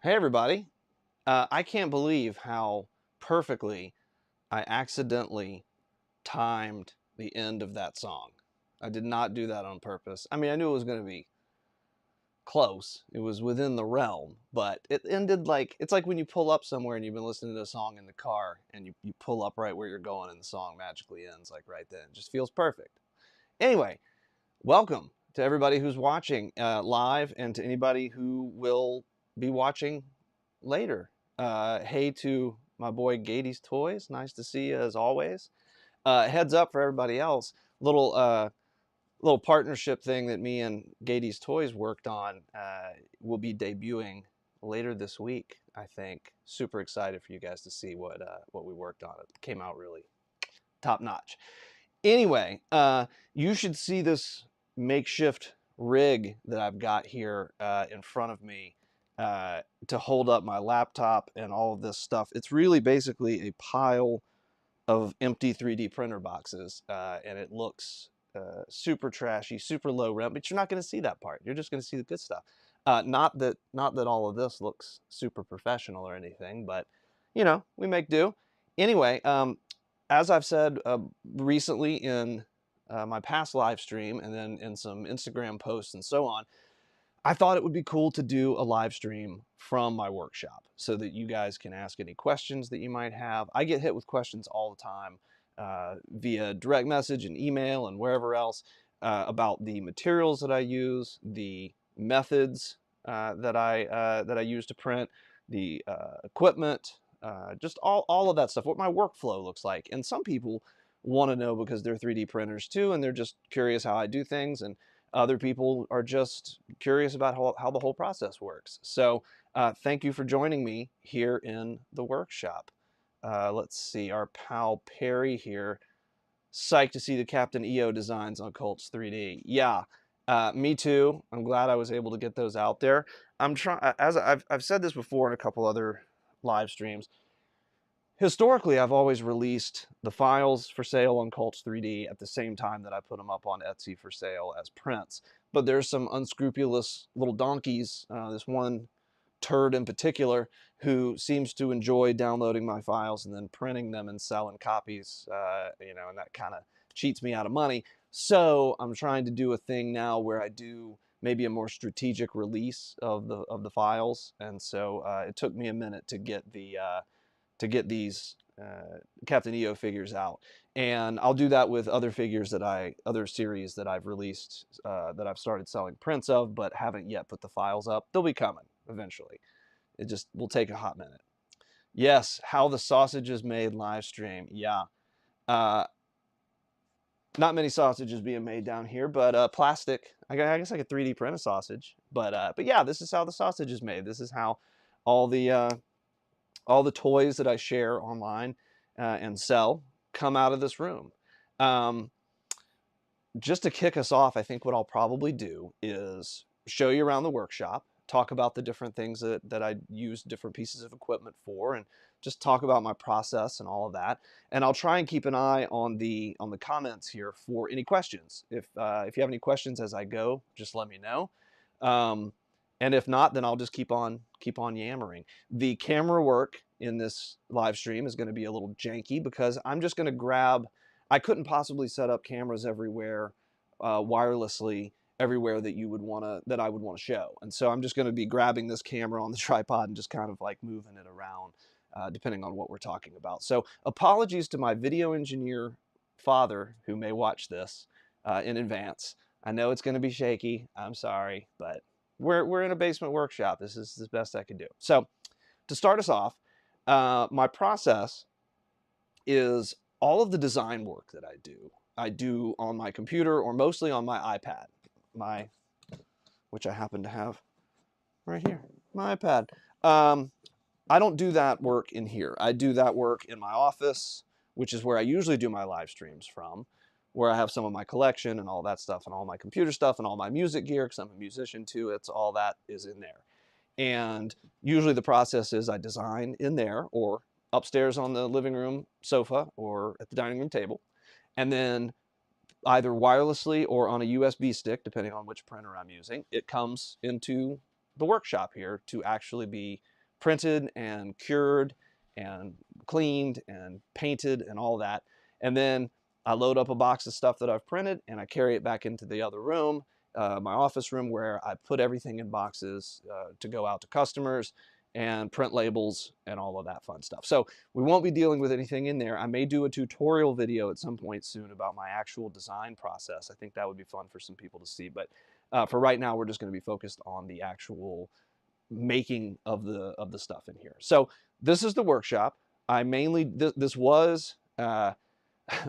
Hey everybody. I can't believe how perfectly I accidentally timed the end of that song. I did not do that on purpose. I mean, I knew it was going to be close. It was within the realm, but it ended like, it's like when you pull up somewhere and you've been listening to a song in the car and you pull up right where you're going and the song magically ends like right then. It just feels perfect. Anyway, welcome to everybody who's watching live and to anybody who will be watching later. Hey to my boy Gady's Toys. Nice to see you as always. Heads up for everybody else. Little partnership thing that me and Gady's Toys worked on will be debuting later this week. I think. Super excited for you guys to see what we worked on. It came out really top notch. Anyway, you should see this makeshift rig that I've got here in front of me to hold up my laptop and all of this stuff. It's really basically a pile of empty 3D printer boxes, and it looks super trashy, super low rent, but you're not going to see that part. You're just going to see the good stuff. Not that all of this looks super professional or anything, but you know, we make do. Anyway, as I've said recently in my past live stream and then in some Instagram posts and so on, I thought it would be cool to do a live stream from my workshop so that you guys can ask any questions that you might have. I get hit with questions all the time via direct message and email and wherever else about the materials that I use, the methods that I use to print, the equipment, just all of that stuff, what my workflow looks like. And some people want to know because they're 3D printers too, and they're just curious how I do things, and other people are just curious about how the whole process works. So thank you for joining me here in the workshop. Let's see, our pal Perry here. Psyched to see the Captain EO designs on Colts 3D. Yeah, me too. I'm glad I was able to get those out there. I'm trying, as I've said this before in a couple other live streams. Historically, I've always released the files for sale on Colts 3D at the same time that I put them up on Etsy for sale as prints. But there's some unscrupulous little donkeys, this one turd in particular, who seems to enjoy downloading my files and then printing them and selling copies, and that kind of cheats me out of money. So I'm trying to do a thing now where I do maybe a more strategic release of the files, and so it took me a minute to get these Captain EO figures out, and I'll do that with other figures other series that I've released that I've started selling prints of, but haven't yet put the files up. They'll be coming eventually. It just will take a hot minute. Yes, how the sausage is made live stream. Yeah, uh, not many sausages being made down here, but plastic. I guess I could 3D print a sausage, but yeah, this is how the sausage is made. This is how all the toys that I share online and sell come out of this room. Um, just to kick us off, I think what I'll probably do is show you around the workshop, talk about the different things that I use different pieces of equipment for, and just talk about my process and all of that. And I'll try and keep an eye on the comments here for any questions. If you have any questions as I go, just let me know. And if not, then I'll just keep on yammering. The camera work in this live stream is going to be a little janky because I'm just going to grab. I couldn't possibly set up cameras everywhere wirelessly everywhere that I would want to show, and so I'm just going to be grabbing this camera on the tripod and just kind of like moving it around depending on what we're talking about. So apologies to my video engineer father who may watch this in advance. I know it's going to be shaky. I'm sorry, but we're in a basement workshop. This is the best I could do. So to start us off, my process is all of the design work that I do on my computer or mostly on my iPad, which I happen to have right here, my iPad. I don't do that work in here. I do that work in my office, which is where I usually do my live streams from, where I have some of my collection and all that stuff and all my computer stuff and all my music gear, because I'm a musician too. It's all that is in there. And usually the process is I design in there or upstairs on the living room sofa or at the dining room table. And then either wirelessly or on a USB stick, depending on which printer I'm using, it comes into the workshop here to actually be printed and cured and cleaned and painted and all that. And then I load up a box of stuff that I've printed and I carry it back into the other room, my office room, where I put everything in boxes to go out to customers and print labels and all of that fun stuff. So we won't be dealing with anything in there. I may do a tutorial video at some point soon about my actual design process. I think that would be fun for some people to see. But for right now, we're just going to be focused on the actual making of the stuff in here. So this is the workshop. I mainly, this was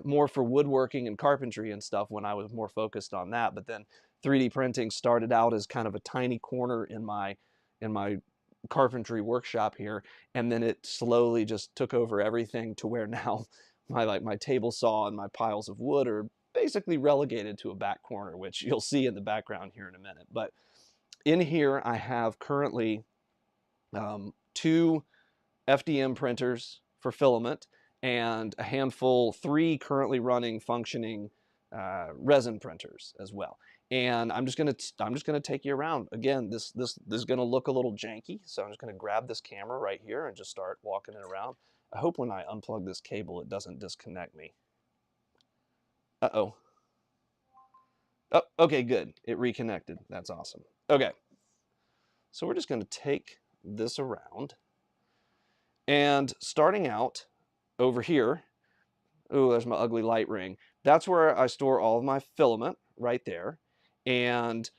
more for woodworking and carpentry and stuff when I was more focused on that. But then 3D printing started out as kind of a tiny corner in my carpentry workshop here, and then it slowly just took over everything to where now my table saw and my piles of wood are basically relegated to a back corner, which you'll see in the background here in a minute. But in here I have currently 2 FDM printers for filament and a handful, 3 currently running functioning resin printers as well. And I'm just gonna take you around. Again, this is gonna look a little janky, so I'm just gonna grab this camera right here and just start walking it around. I hope when I unplug this cable it doesn't disconnect me. Uh-oh. Oh, okay, good. It reconnected. That's awesome. Okay. So we're just gonna take this around. And starting out over here, oh, there's my ugly light ring. That's where I store all of my filament right there. And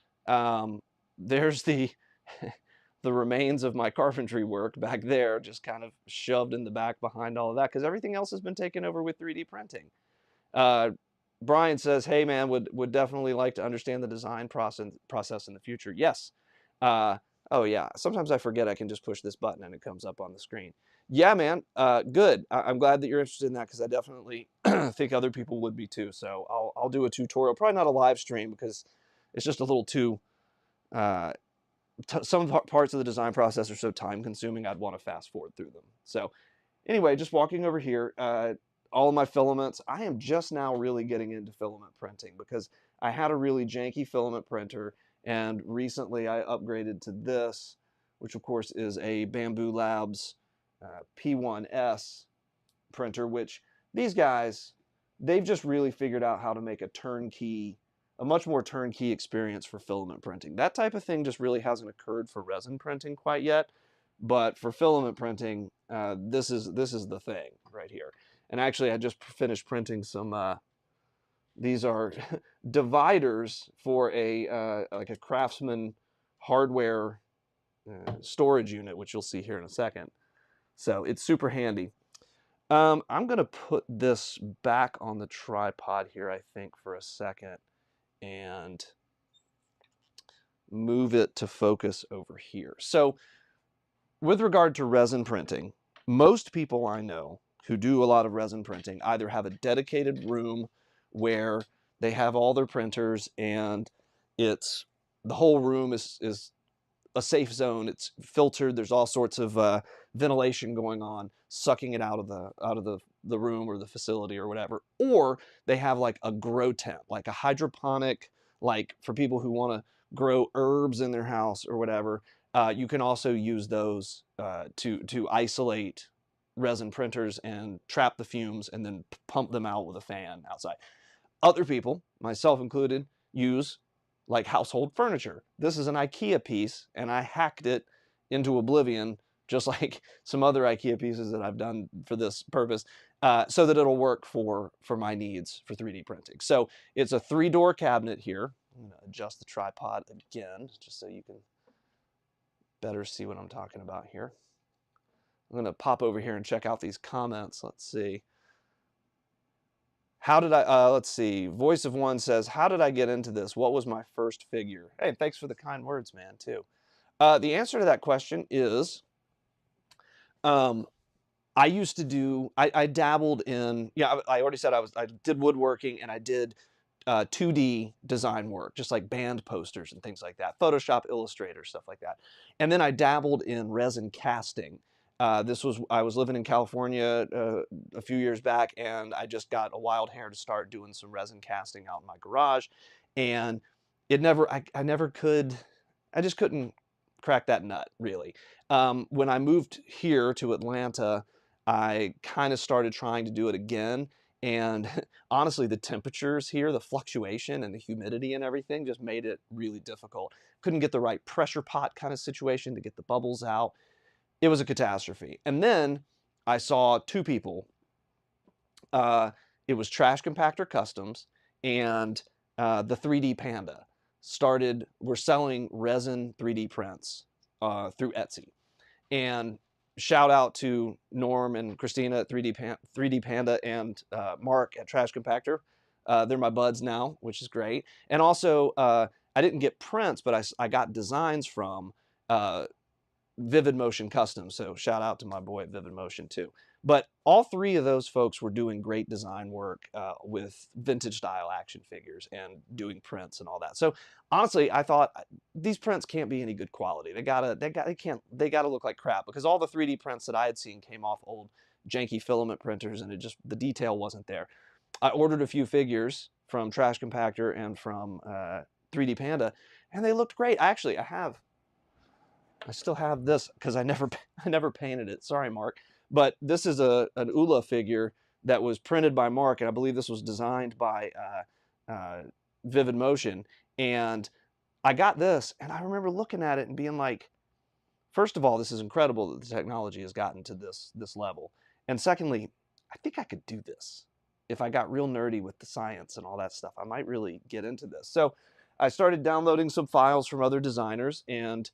there's the the remains of my carpentry work back there, just kind of shoved in the back behind all of that, because everything else has been taken over with 3D printing. Brian says, hey man, would definitely like to understand the design process in the future. Yes. Oh yeah, sometimes I forget I can just push this button and it comes up on the screen. Yeah, man, good. I'm glad that you're interested in that, because I definitely think other people would be too. So I'll do a tutorial, probably not a live stream, because it's just a little too, some parts of the design process are so time consuming, I'd want to fast forward through them. So anyway, just walking over here, all of my filaments. I am just now really getting into filament printing because I had a really janky filament printer, and recently I upgraded to this, which of course is a Bamboo Labs P1S printer, which these guys, they've just really figured out how to make a much more turnkey experience for filament printing. That type of thing just really hasn't occurred for resin printing quite yet, but for filament printing, this is the thing right here. And actually, I just finished printing some, these are dividers for like a Craftsman hardware storage unit, which you'll see here in a second. So it's super handy. I'm going to put this back on the tripod here, I think, for a second, and move it to focus over here. So with regard to resin printing, most people I know who do a lot of resin printing either have a dedicated room where they have all their printers and the whole room is a safe zone. It's filtered. There's all sorts of ventilation going on, sucking it out of the room or the facility or whatever. Or they have like a grow tent, like a hydroponic, like for people who want to grow herbs in their house or whatever. You can also use those to isolate resin printers and trap the fumes and then pump them out with a fan outside. Other people, myself included, use like household furniture. This is an IKEA piece, and I hacked it into oblivion, just like some other IKEA pieces that I've done for this purpose, so that it'll work for my needs for 3D printing. So it's a 3-door cabinet here. I'm going to adjust the tripod again, just so you can better see what I'm talking about here. I'm going to pop over here and check out these comments. Let's see. How did I, let's see, Voice of One says, how did I get into this? What was my first figure? Hey, thanks for the kind words, man, too. The answer to that question is, I used to do, I dabbled in, yeah, I already said I did woodworking, and I did 2D design work, just like band posters and things like that, Photoshop, Illustrator, stuff like that. And then I dabbled in resin casting. I was living in California a few years back, and I just got a wild hair to start doing some resin casting out in my garage. And I just couldn't cracked that nut, really. When I moved here to Atlanta, I kind of started trying to do it again. And honestly, the temperatures here, the fluctuation and the humidity and everything just made it really difficult. Couldn't get the right pressure pot kind of situation to get the bubbles out. It was a catastrophe. And then I saw two people. It was Trash Compactor Customs and the 3D Panda were selling resin 3D prints through Etsy. And shout out to Norm and Christina at 3D Panda and Mark at Trash Compactor. They're my buds now, which is great. And also, I didn't get prints, but I got designs from Vivid Motion Customs. So shout out to my boy at Vivid Motion too. But all three of those folks were doing great design work with vintage style action figures and doing prints and all that. So honestly, I thought these prints can't be any good quality. They gotta look like crap, because all the 3D prints that I had seen came off old janky filament printers, and the detail wasn't there. I ordered a few figures from Trash Compactor and from 3D Panda, and they looked great. Actually, I still have this because I never painted it. Sorry, Mark. But this is an Ula figure that was printed by Mark, and I believe this was designed by Vivid Motion. And I got this, and I remember looking at it and being like, first of all, this is incredible that the technology has gotten to this level. And secondly, I think I could do this. If I got real nerdy with the science and all that stuff, I might really get into this. So I started downloading some files from other designers and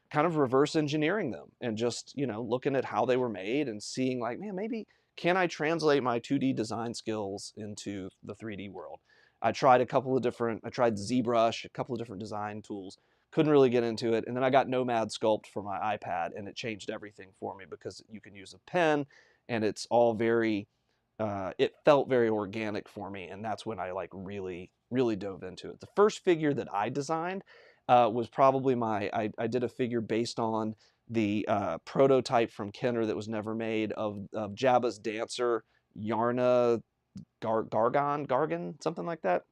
kind of reverse engineering them, and just, looking at how they were made and seeing like, man, maybe can I translate my 2D design skills into the 3D world? I tried ZBrush, a couple of different design tools, couldn't really get into it. And then I got Nomad Sculpt for my iPad, and it changed everything for me because you can use a pen, and it's all very, it felt very organic for me. And that's when I like really dove into it. The first figure that I designed was probably I did a figure based on the prototype from Kenner that was never made of Jabba's dancer, Yarna Gargan, something like that.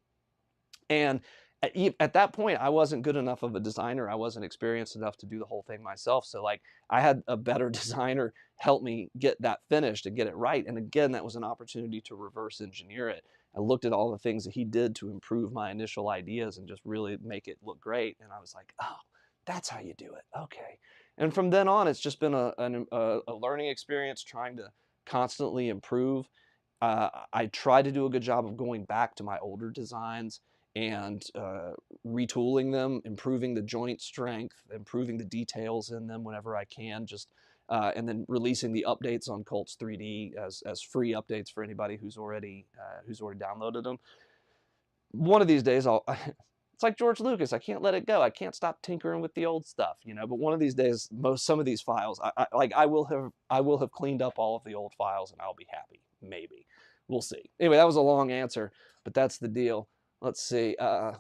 And at that point, I wasn't good enough of a designer. I wasn't experienced enough to do the whole thing myself. So like, I had a better designer help me get that finished and get it right. And again, that was an opportunity to reverse engineer it. I looked at all the things that he did to improve my initial ideas and just really make it look great. And I was like, oh, that's how you do it. Okay. And from then on, it's just been a learning experience, trying to constantly improve. I try to do a good job of going back to my older designs and retooling them, improving the joint strength, improving the details in them whenever I can, and then releasing the updates on Cults 3D as free updates for anybody who's already downloaded them. One of these days, it's like George Lucas. I can't let it go. I can't stop tinkering with the old stuff, But one of these days, some of these files, I will have cleaned up all of the old files, and I'll be happy. Maybe. We'll see. Anyway, that was a long answer, but that's the deal. Let's see. Oh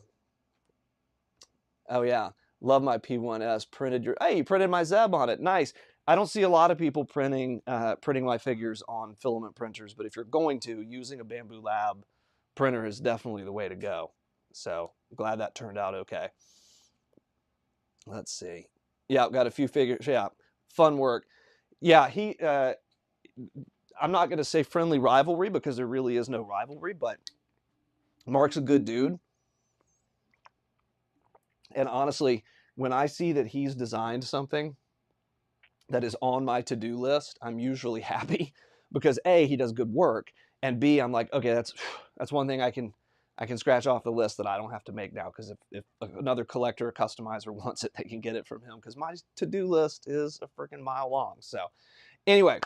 yeah, love my P1S. Hey, you printed my Zeb on it. Nice. I don't see a lot of people printing my figures on filament printers, but if you're going to, using a Bamboo Lab printer is definitely the way to go. So glad that turned out okay. Let's see. Yeah, got a few figures. Yeah, fun work. Yeah, I'm not going to say friendly rivalry because there really is no rivalry, but Mark's a good dude. And honestly, when I see that he's designed something that is on my to-do list, I'm usually happy because A, he does good work, and B, I'm like, okay, that's one thing I can scratch off the list that I don't have to make now, because if another collector or customizer wants it, they can get it from him, because my to-do list is a freaking mile long. So anyway,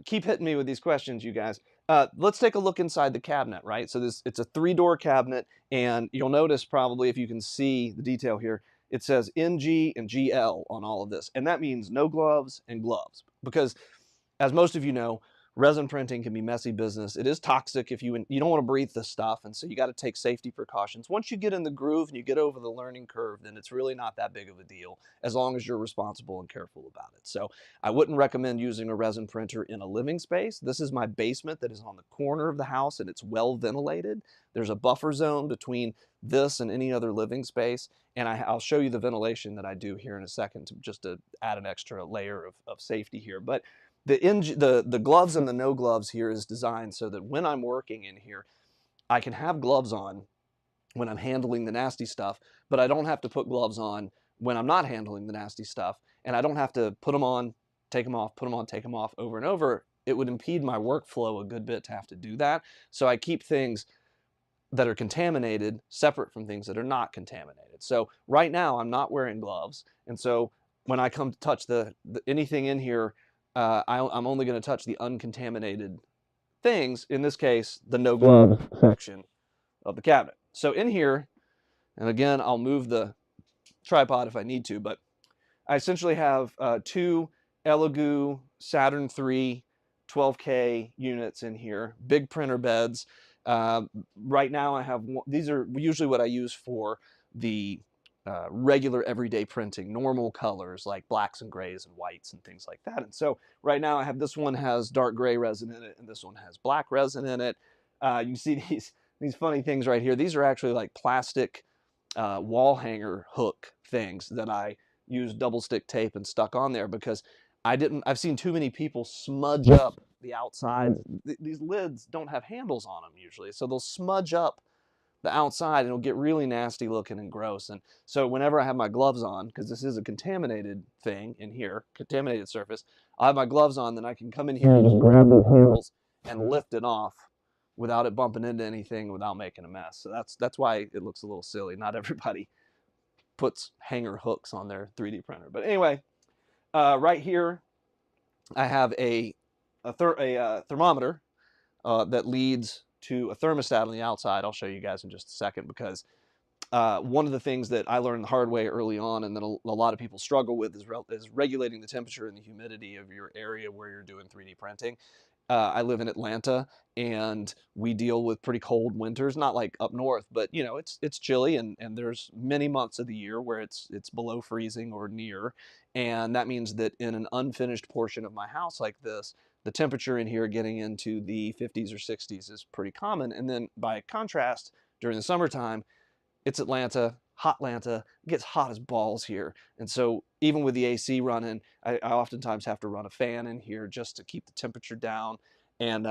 keep hitting me with these questions, you guys. Let's take a look inside the cabinet, right? So it's a 3-door cabinet, and you'll notice probably, if you can see the detail here, it says NG and GL on all of this. And that means no gloves and gloves, because as most of you know, resin printing can be messy business. It is toxic if you don't want to breathe this stuff, and so you got to take safety precautions. Once you get in the groove and you get over the learning curve, then it's really not that big of a deal as long as you're responsible and careful about it. So I wouldn't recommend using a resin printer in a living space. This is my basement that is on the corner of the house, and it's well ventilated. There's a buffer zone between this and any other living space, and I'll show you the ventilation that I do here in a second just to add an extra layer of safety here. But the gloves and the no gloves here is designed so that when I'm working in here, I can have gloves on when I'm handling the nasty stuff, but I don't have to put gloves on when I'm not handling the nasty stuff, and I don't have to put them on, take them off, put them on, take them off over and over. It would impede my workflow a good bit to have to do that. So I keep things that are contaminated separate from things that are not contaminated. So right now I'm not wearing gloves, and so when I come to touch anything in here, I'm only going to touch the uncontaminated things, in this case, the no glove section of the cabinet. So in here, and again, I'll move the tripod if I need to, but I essentially have two Elegoo Saturn III 12K units in here, big printer beds. Right now I have, these are usually what I use for the regular everyday printing, normal colors like blacks and grays and whites and things like that. And so right now I have, this one has dark gray resin in it, and this one has black resin in it. You see these funny things right here. These are actually like plastic wall hanger hook things that I used double stick tape and stuck on there because I've seen too many people smudge up the outsides. These lids don't have handles on them usually, so they'll smudge up the outside and it'll get really nasty looking and gross. And so whenever I have my gloves on, because this is a contaminated thing in here, contaminated surface, I have my gloves on, then I can come in here and just grab those handles and lift it off without it bumping into anything, without making a mess. So that's why it looks a little silly. Not everybody puts hanger hooks on their 3D printer. But anyway, right here I have a thermometer that leads to a thermostat on the outside. I'll show you guys in just a second, because one of the things that I learned the hard way early on, and that a lot of people struggle with, is regulating the temperature and the humidity of your area where you're doing 3D printing. I live in Atlanta, and we deal with pretty cold winters, not like up north, but you know, it's chilly, and there's many months of the year where it's below freezing or near, and that means that in an unfinished portion of my house like this, the temperature in here getting into the 50s or 60s is pretty common. And then by contrast, during the summertime, it's Atlanta, hot Atlanta, it gets hot as balls here. And so even with the AC running, I oftentimes have to run a fan in here just to keep the temperature down and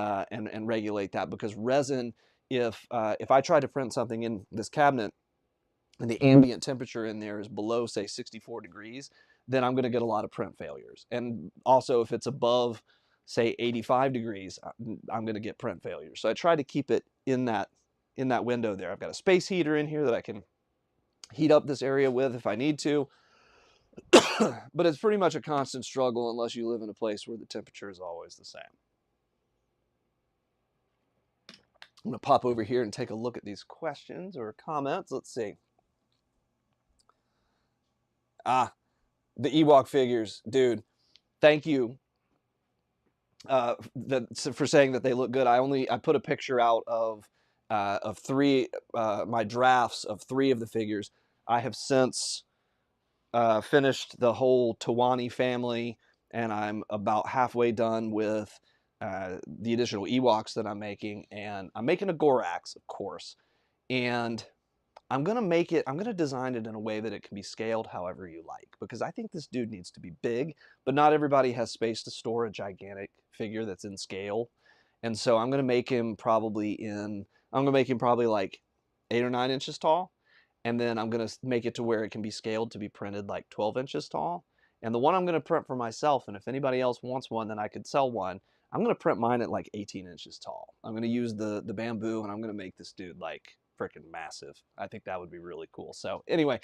regulate that, because resin, if I try to print something in this cabinet and the ambient temperature in there is below, say, 64 degrees, then I'm going to get a lot of print failures. And also if it's above, say, 85 degrees, I'm going to get print failures. So I try to keep it in that window there. I've got a space heater in here that I can heat up this area with if I need to. But it's pretty much a constant struggle unless you live in a place where the temperature is always the same. I'm going to pop over here and take a look at these questions or comments. Let's see. The Ewok figures, dude. Thank you for saying that they look good. I put a picture out of three, my drafts of 3 of the figures. I have since finished the whole Tawani family, and I'm about halfway done with the additional Ewoks that I'm making, and I'm making a Gorax, of course, and I'm gonna design it in a way that it can be scaled however you like, because I think this dude needs to be big, but not everybody has space to store a gigantic figure that's in scale. And so I'm gonna make him probably like 8 or 9 inches tall, and then I'm gonna make it to where it can be scaled to be printed like 12 inches tall. And the one I'm gonna print for myself, and if anybody else wants one, then I could sell one. I'm gonna print mine at like 18 inches tall. I'm gonna use the bamboo, and I'm gonna make this dude like freaking massive. I think that would be really cool. So anyway,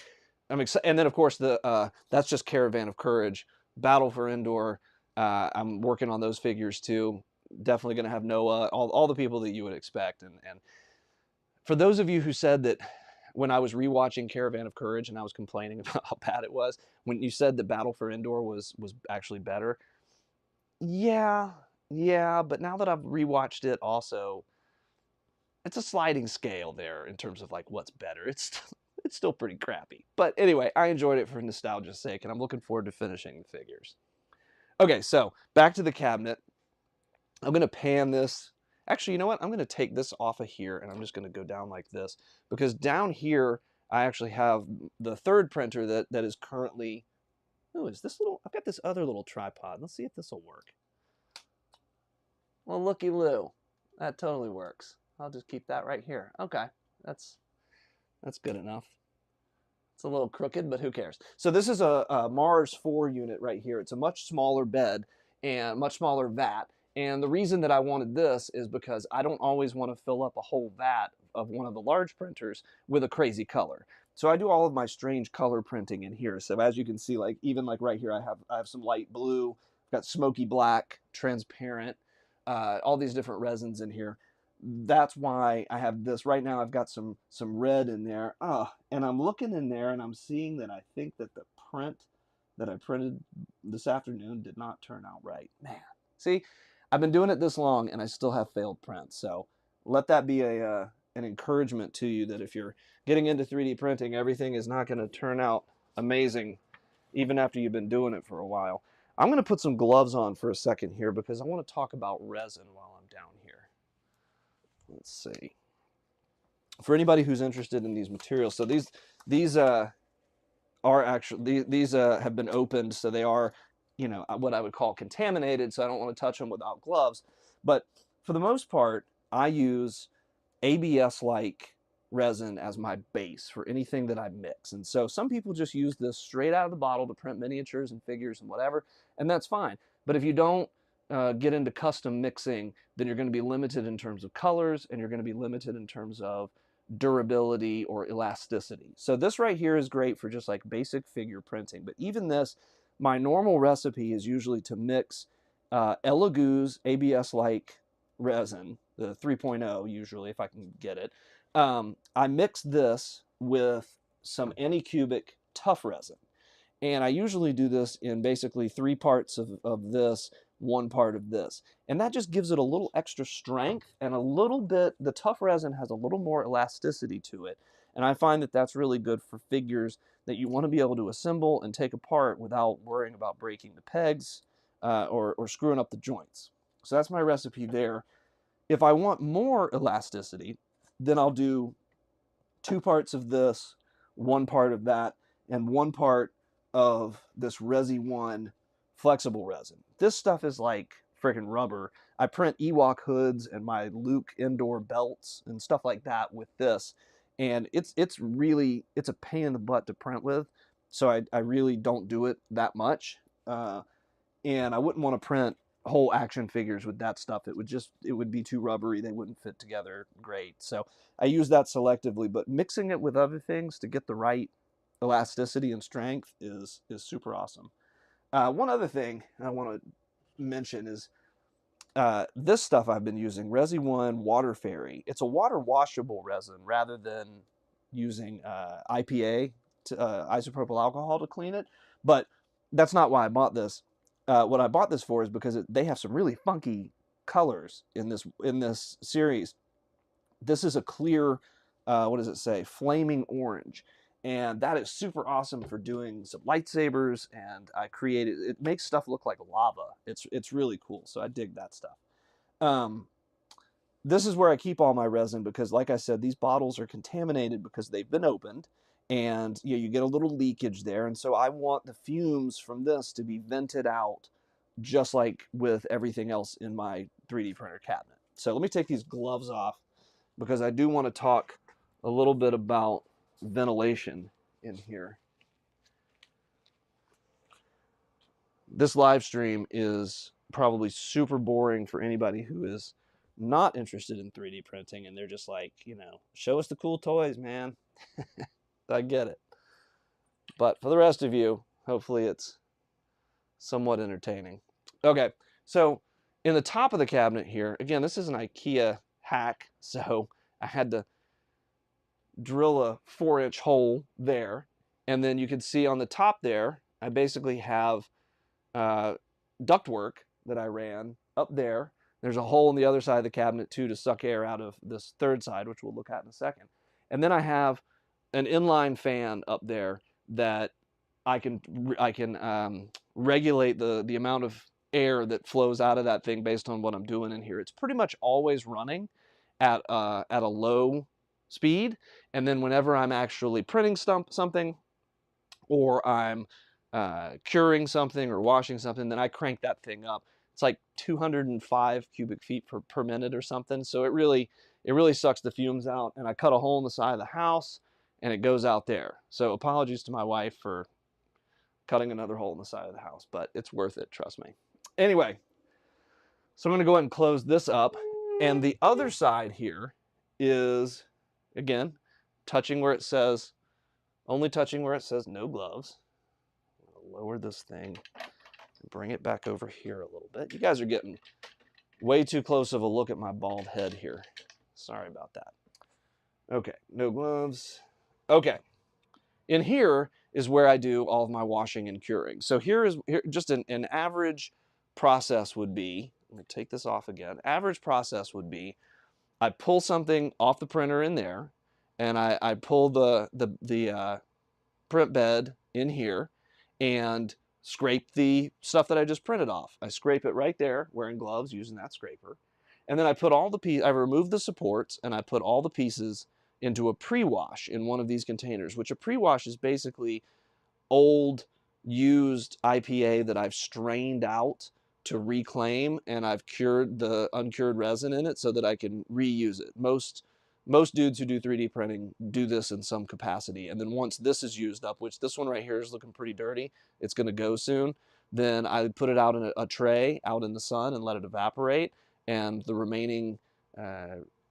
I'm excited. And then of course that's just Caravan of Courage, Battle for Endor. I'm working on those figures too. Definitely going to have Noah, all the people that you would expect. And for those of you who said that when I was rewatching Caravan of Courage and I was complaining about how bad it was, when you said that Battle for Endor was actually better, yeah, Yeah, but now that I've rewatched it also, it's a sliding scale there in terms of like what's better. It's still pretty crappy. But anyway, I enjoyed it for nostalgia's sake, and I'm looking forward to finishing the figures. Okay, so back to the cabinet. I'm going to pan this. Actually, you know what? I'm going to take this off of here, and I'm just going to go down like this, because down here I actually have the third printer that is currently. Oh, is this little? I've got this other little tripod. Let's see if this will work. Well, looky loo, that totally works. I'll just keep that right here. Okay, that's good enough. It's a little crooked, but who cares? So this is a Mars 4 unit right here. It's a much smaller bed and much smaller vat. And the reason that I wanted this is because I don't always want to fill up a whole vat of one of the large printers with a crazy color. So I do all of my strange color printing in here. So as you can see, like even like right here, I have some light blue, I've got smoky black, transparent, all these different resins in here. That's why I have this. Right now I've got some red in there. And I'm looking in there and I'm seeing that I think that the print that I printed this afternoon did not turn out right. Man, see, I've been doing it this long and I still have failed prints. So let that be an encouragement to you that if you're getting into 3D printing, everything is not going to turn out amazing even after you've been doing it for a while. I'm going to put some gloves on for a second here because I want to talk about resin while I'm down here. Let's see. For anybody who's interested in these materials, so these are actually these have been opened, so they are, you know, what I would call contaminated. So I don't want to touch them without gloves. But for the most part, I use ABS-like resin as my base for anything that I mix. And so some people just use this straight out of the bottle to print miniatures and figures and whatever, and that's fine. But if you don't get into custom mixing, then you're going to be limited in terms of colors, and you're going to be limited in terms of durability or elasticity. So this right here is great for just like basic figure printing. But even this, my normal recipe is usually to mix Elegoo's ABS-like resin, the 3.0 usually, if I can get it. I mix this with some Anycubic tough resin. And I usually do this in basically 3 parts of this, 1 part of this. And that just gives it a little extra strength and a little bit, the tough resin has a little more elasticity to it. And I find that that's really good for figures that you want to be able to assemble and take apart without worrying about breaking the pegs or screwing up the joints. So that's my recipe there. If I want more elasticity, then I'll do 2 parts of this, 1 part of that, and 1 part of this Resi 1 flexible resin. This stuff is like freaking rubber. I print Ewok hoods and my Luke indoor belts and stuff like that with this. And it's a pain in the butt to print with. So I really don't do it that much. And I wouldn't want to print whole action figures with that stuff. It would be too rubbery. They wouldn't fit together great. So I use that selectively, but mixing it with other things to get the right elasticity and strength is super awesome. One other thing I want to mention is this stuff I've been using, Resi 1 Water Fairy. It's a water washable resin rather than using IPA, isopropyl alcohol, to clean it. But that's not why I bought this. What I bought this for is because they have some really funky colors in this series. This is a clear, what does it say? Flaming orange. And that is super awesome for doing some lightsabers, and it makes stuff look like lava. It's really cool, so I dig that stuff. This is where I keep all my resin because, like I said, these bottles are contaminated because they've been opened, and you get a little leakage there. And so I want the fumes from this to be vented out just like with everything else in my 3D printer cabinet. So let me take these gloves off because I do want to talk a little bit about ventilation in here. This live stream is probably super boring for anybody who is not interested in 3D printing and they're just like, show us the cool toys, man. I get it. But for the rest of you, hopefully it's somewhat entertaining. Okay, so in the top of the cabinet here, again, this is an IKEA hack, so I had to drill a 4-inch hole there, and then you can see on the top there, I basically have ductwork that I ran up there. There's a hole on the other side of the cabinet too to suck air out of this third side, which we'll look at in a second. And then I have an inline fan up there that I can regulate the amount of air that flows out of that thing based on what I'm doing in here. It's pretty much always running at a low speed, and then whenever I'm actually printing something, or I'm curing something or washing something, then I crank that thing up. It's like 205 cubic feet per minute or something. So it really sucks the fumes out. And I cut a hole in the side of the house, and it goes out there. So apologies to my wife for cutting another hole in the side of the house, but it's worth it, trust me. Anyway, so I'm going to go ahead and close this up. And the other side here is, again, touching where it says, only touching where it says no gloves. I'll lower this thing and bring it back over here a little bit. You guys are getting way too close of a look at my bald head here. Sorry about that. Okay, no gloves. Okay, in here is where I do all of my washing and curing. So here just an average process would be, let me take this off again. Average process would be, I pull something off the printer in there, and I pull the print bed in here and scrape the stuff that I just printed off. I scrape it right there, wearing gloves, using that scraper. And then I put all the pieces, I remove the supports, and I put all the pieces into a pre-wash in one of these containers, which a pre-wash is basically old, used IPA that I've strained out to reclaim, and I've cured the uncured resin in it so that I can reuse it. Most dudes who do 3D printing do this in some capacity, and then once this is used up, which this one right here is looking pretty dirty, it's going to go soon, then I put it out in a tray out in the sun and let it evaporate, and the remaining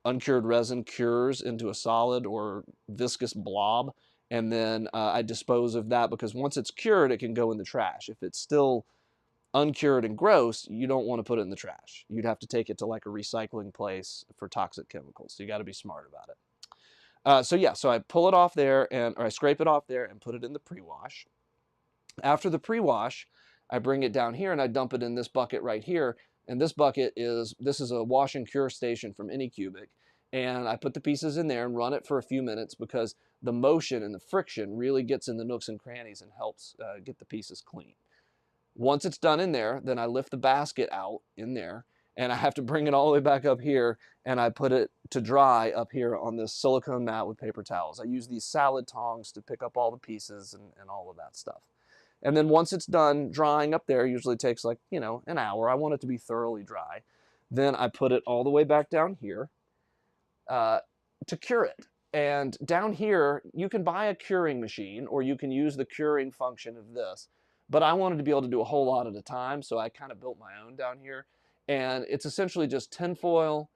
uncured resin cures into a solid or viscous blob, and then I dispose of that, because once it's cured, it can go in the trash. If it's still uncured and gross, you don't want to put it in the trash. You'd have to take it to like a recycling place for toxic chemicals. So you got to be smart about it. So yeah, so I pull it off there, or I scrape it off there and put it in the pre-wash. After the pre-wash, I bring it down here and I dump it in this bucket right here. And this bucket this is a wash and cure station from Anycubic. And I put the pieces in there and run it for a few minutes, because the motion and the friction really gets in the nooks and crannies and helps get the pieces clean. Once it's done in there, then I lift the basket out in there, and I have to bring it all the way back up here, and I put it to dry up here on this silicone mat with paper towels. I use these salad tongs to pick up all the pieces and all of that stuff. And then once it's done drying up there, usually takes like, you know, an hour. I want it to be thoroughly dry. Then I put it all the way back down here to cure it. And down here, you can buy a curing machine, or you can use the curing function of this. But I wanted to be able to do a whole lot at a time, so I kind of built my own down here. And it's essentially just tinfoil,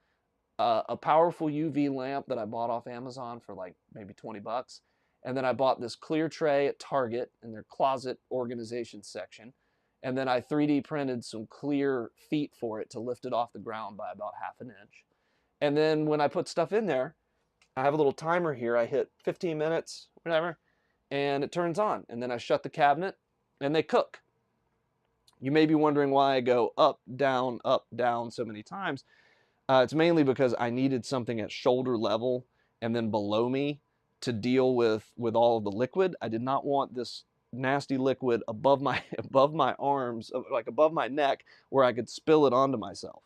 a powerful UV lamp that I bought off Amazon for like maybe 20 bucks. And then I bought this clear tray at Target in their closet organization section. And then I 3D printed some clear feet for it to lift it off the ground by about ½ inch. And then when I put stuff in there, I have a little timer here. I hit 15 minutes, whatever, and it turns on. And then I shut the cabinet, and they cook. You may be wondering why I go up, down, so many times. It's mainly because I needed something at shoulder level and then below me to deal with all of the liquid. I did not want this nasty liquid above my arms, like above my neck, where I could spill it onto myself.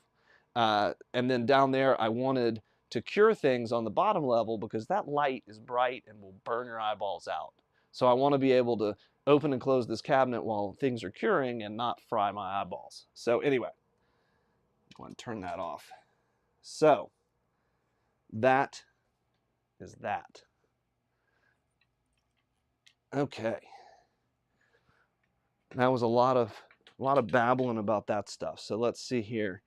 And then down there, I wanted to cure things on the bottom level, because that light is bright and will burn your eyeballs out. So I want to be able to open and close this cabinet while things are curing and not fry my eyeballs. So anyway, I'm going to turn that off. So that is that. Okay. That was a lot of babbling about that stuff. So let's see here.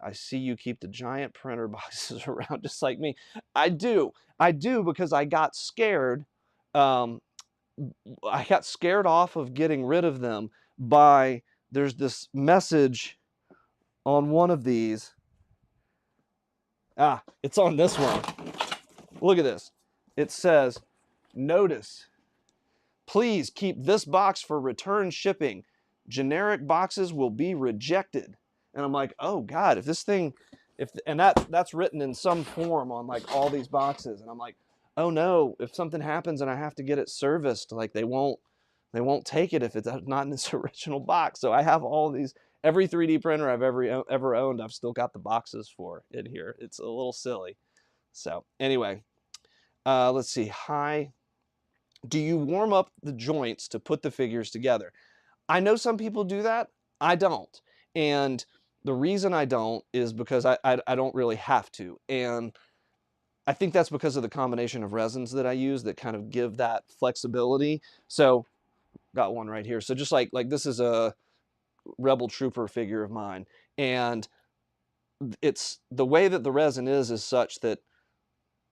I see you keep the giant printer boxes around just like me. I do because I got scared. I got scared off of getting rid of them by, there's this message on one of these. It's on this one. Look at this. It says, notice, please keep this box for return shipping. generic boxes will be rejected. And I'm like, oh God, if this thing, and that's written in some form on like all these boxes. And I'm like, oh no, if something happens and I have to get it serviced, like they won't take it if it's not in its original box. So I have all these, every 3D printer I've ever owned, I've still got the boxes for in here. It's a little silly. So anyway, let's see. Hi. Do you warm up the joints to put the figures together? I know some people do that. I don't. And the reason I don't is because I don't really have to. And I think that's because of the combination of resins that I use that kind of give that flexibility. So got one right here. So just like this is a Rebel Trooper figure of mine. And it's the way that the resin is such that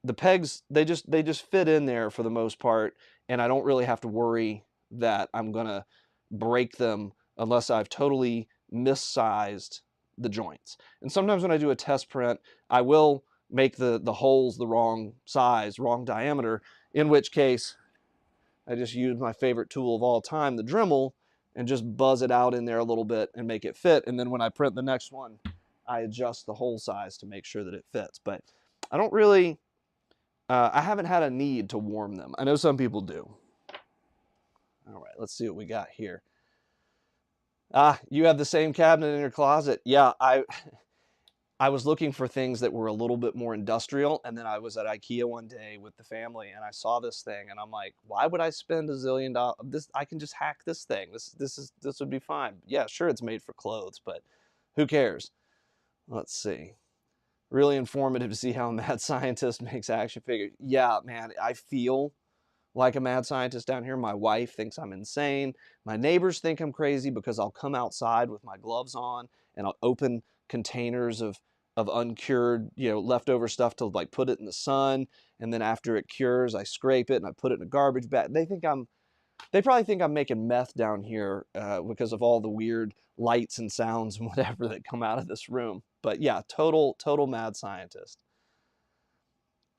the pegs, they just fit in there for the most part, and I don't really have to worry that I'm gonna break them unless I've totally missized the joints. And sometimes when I do a test print, I will make the holes the wrong size, wrong diameter, in which case I just use my favorite tool of all time, the Dremel, and just buzz it out in there a little bit and make it fit. And then when I print the next one, I adjust the hole size to make sure that it fits. But I don't really, I haven't had a need to warm them. I know some people do. All right, let's see what we got here. You have the same cabinet in your closet. Yeah, I was looking for things that were a little bit more industrial, and then I was at IKEA one day with the family, and I saw this thing, and I'm like, why would I spend $1 zillion? I can just hack this thing. This would be fine. Yeah, sure, it's made for clothes, but who cares? Let's see. Really informative to see how a mad scientist makes action figures. Yeah, man, I feel like a mad scientist down here. My wife thinks I'm insane. My neighbors think I'm crazy because I'll come outside with my gloves on and I'll open containers of uncured, leftover stuff to like put it in the sun, and then after it cures, I scrape it and I put it in a garbage bag. They probably think I'm making meth down here because of all the weird lights and sounds and whatever that come out of this room. But yeah, total mad scientist.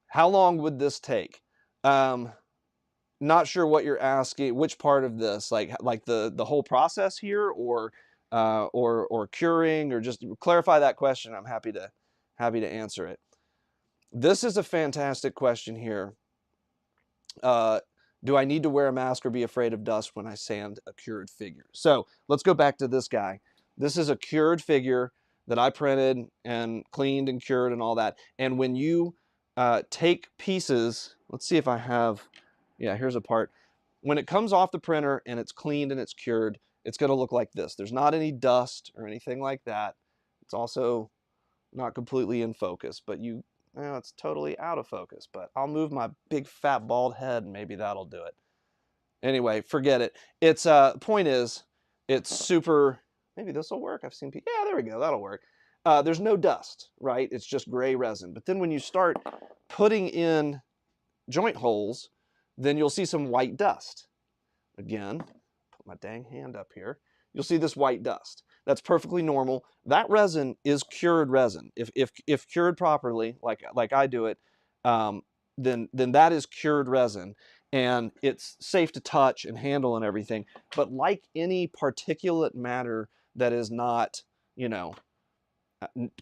How long would this take? Not sure what you're asking. Which part of this, like the whole process here, or curing, or just clarify that question. I'm happy to answer it. This is a fantastic question here. Do I need to wear a mask or be afraid of dust when I sand a cured figure? So let's go back to this guy. This is a cured figure that I printed and cleaned and cured and all that. And when you take pieces, let's see if I have, yeah, here's a part. When it comes off the printer and it's cleaned and it's cured, it's going to look like this. There's not any dust or anything like that. It's also not completely in focus, but it's totally out of focus, but I'll move my big fat bald head and maybe that'll do it. Anyway, forget it. It's point is, it's super, maybe this will work. I've seen people, yeah, there we go, that'll work. There's no dust, right? It's just gray resin. But then when you start putting in joint holes, then you'll see some white dust. Again, put my dang hand up here. You'll see this white dust. That's perfectly normal. That resin is cured resin. If cured properly, like I do it, then that is cured resin, and it's safe to touch and handle and everything. But like any particulate matter that is not,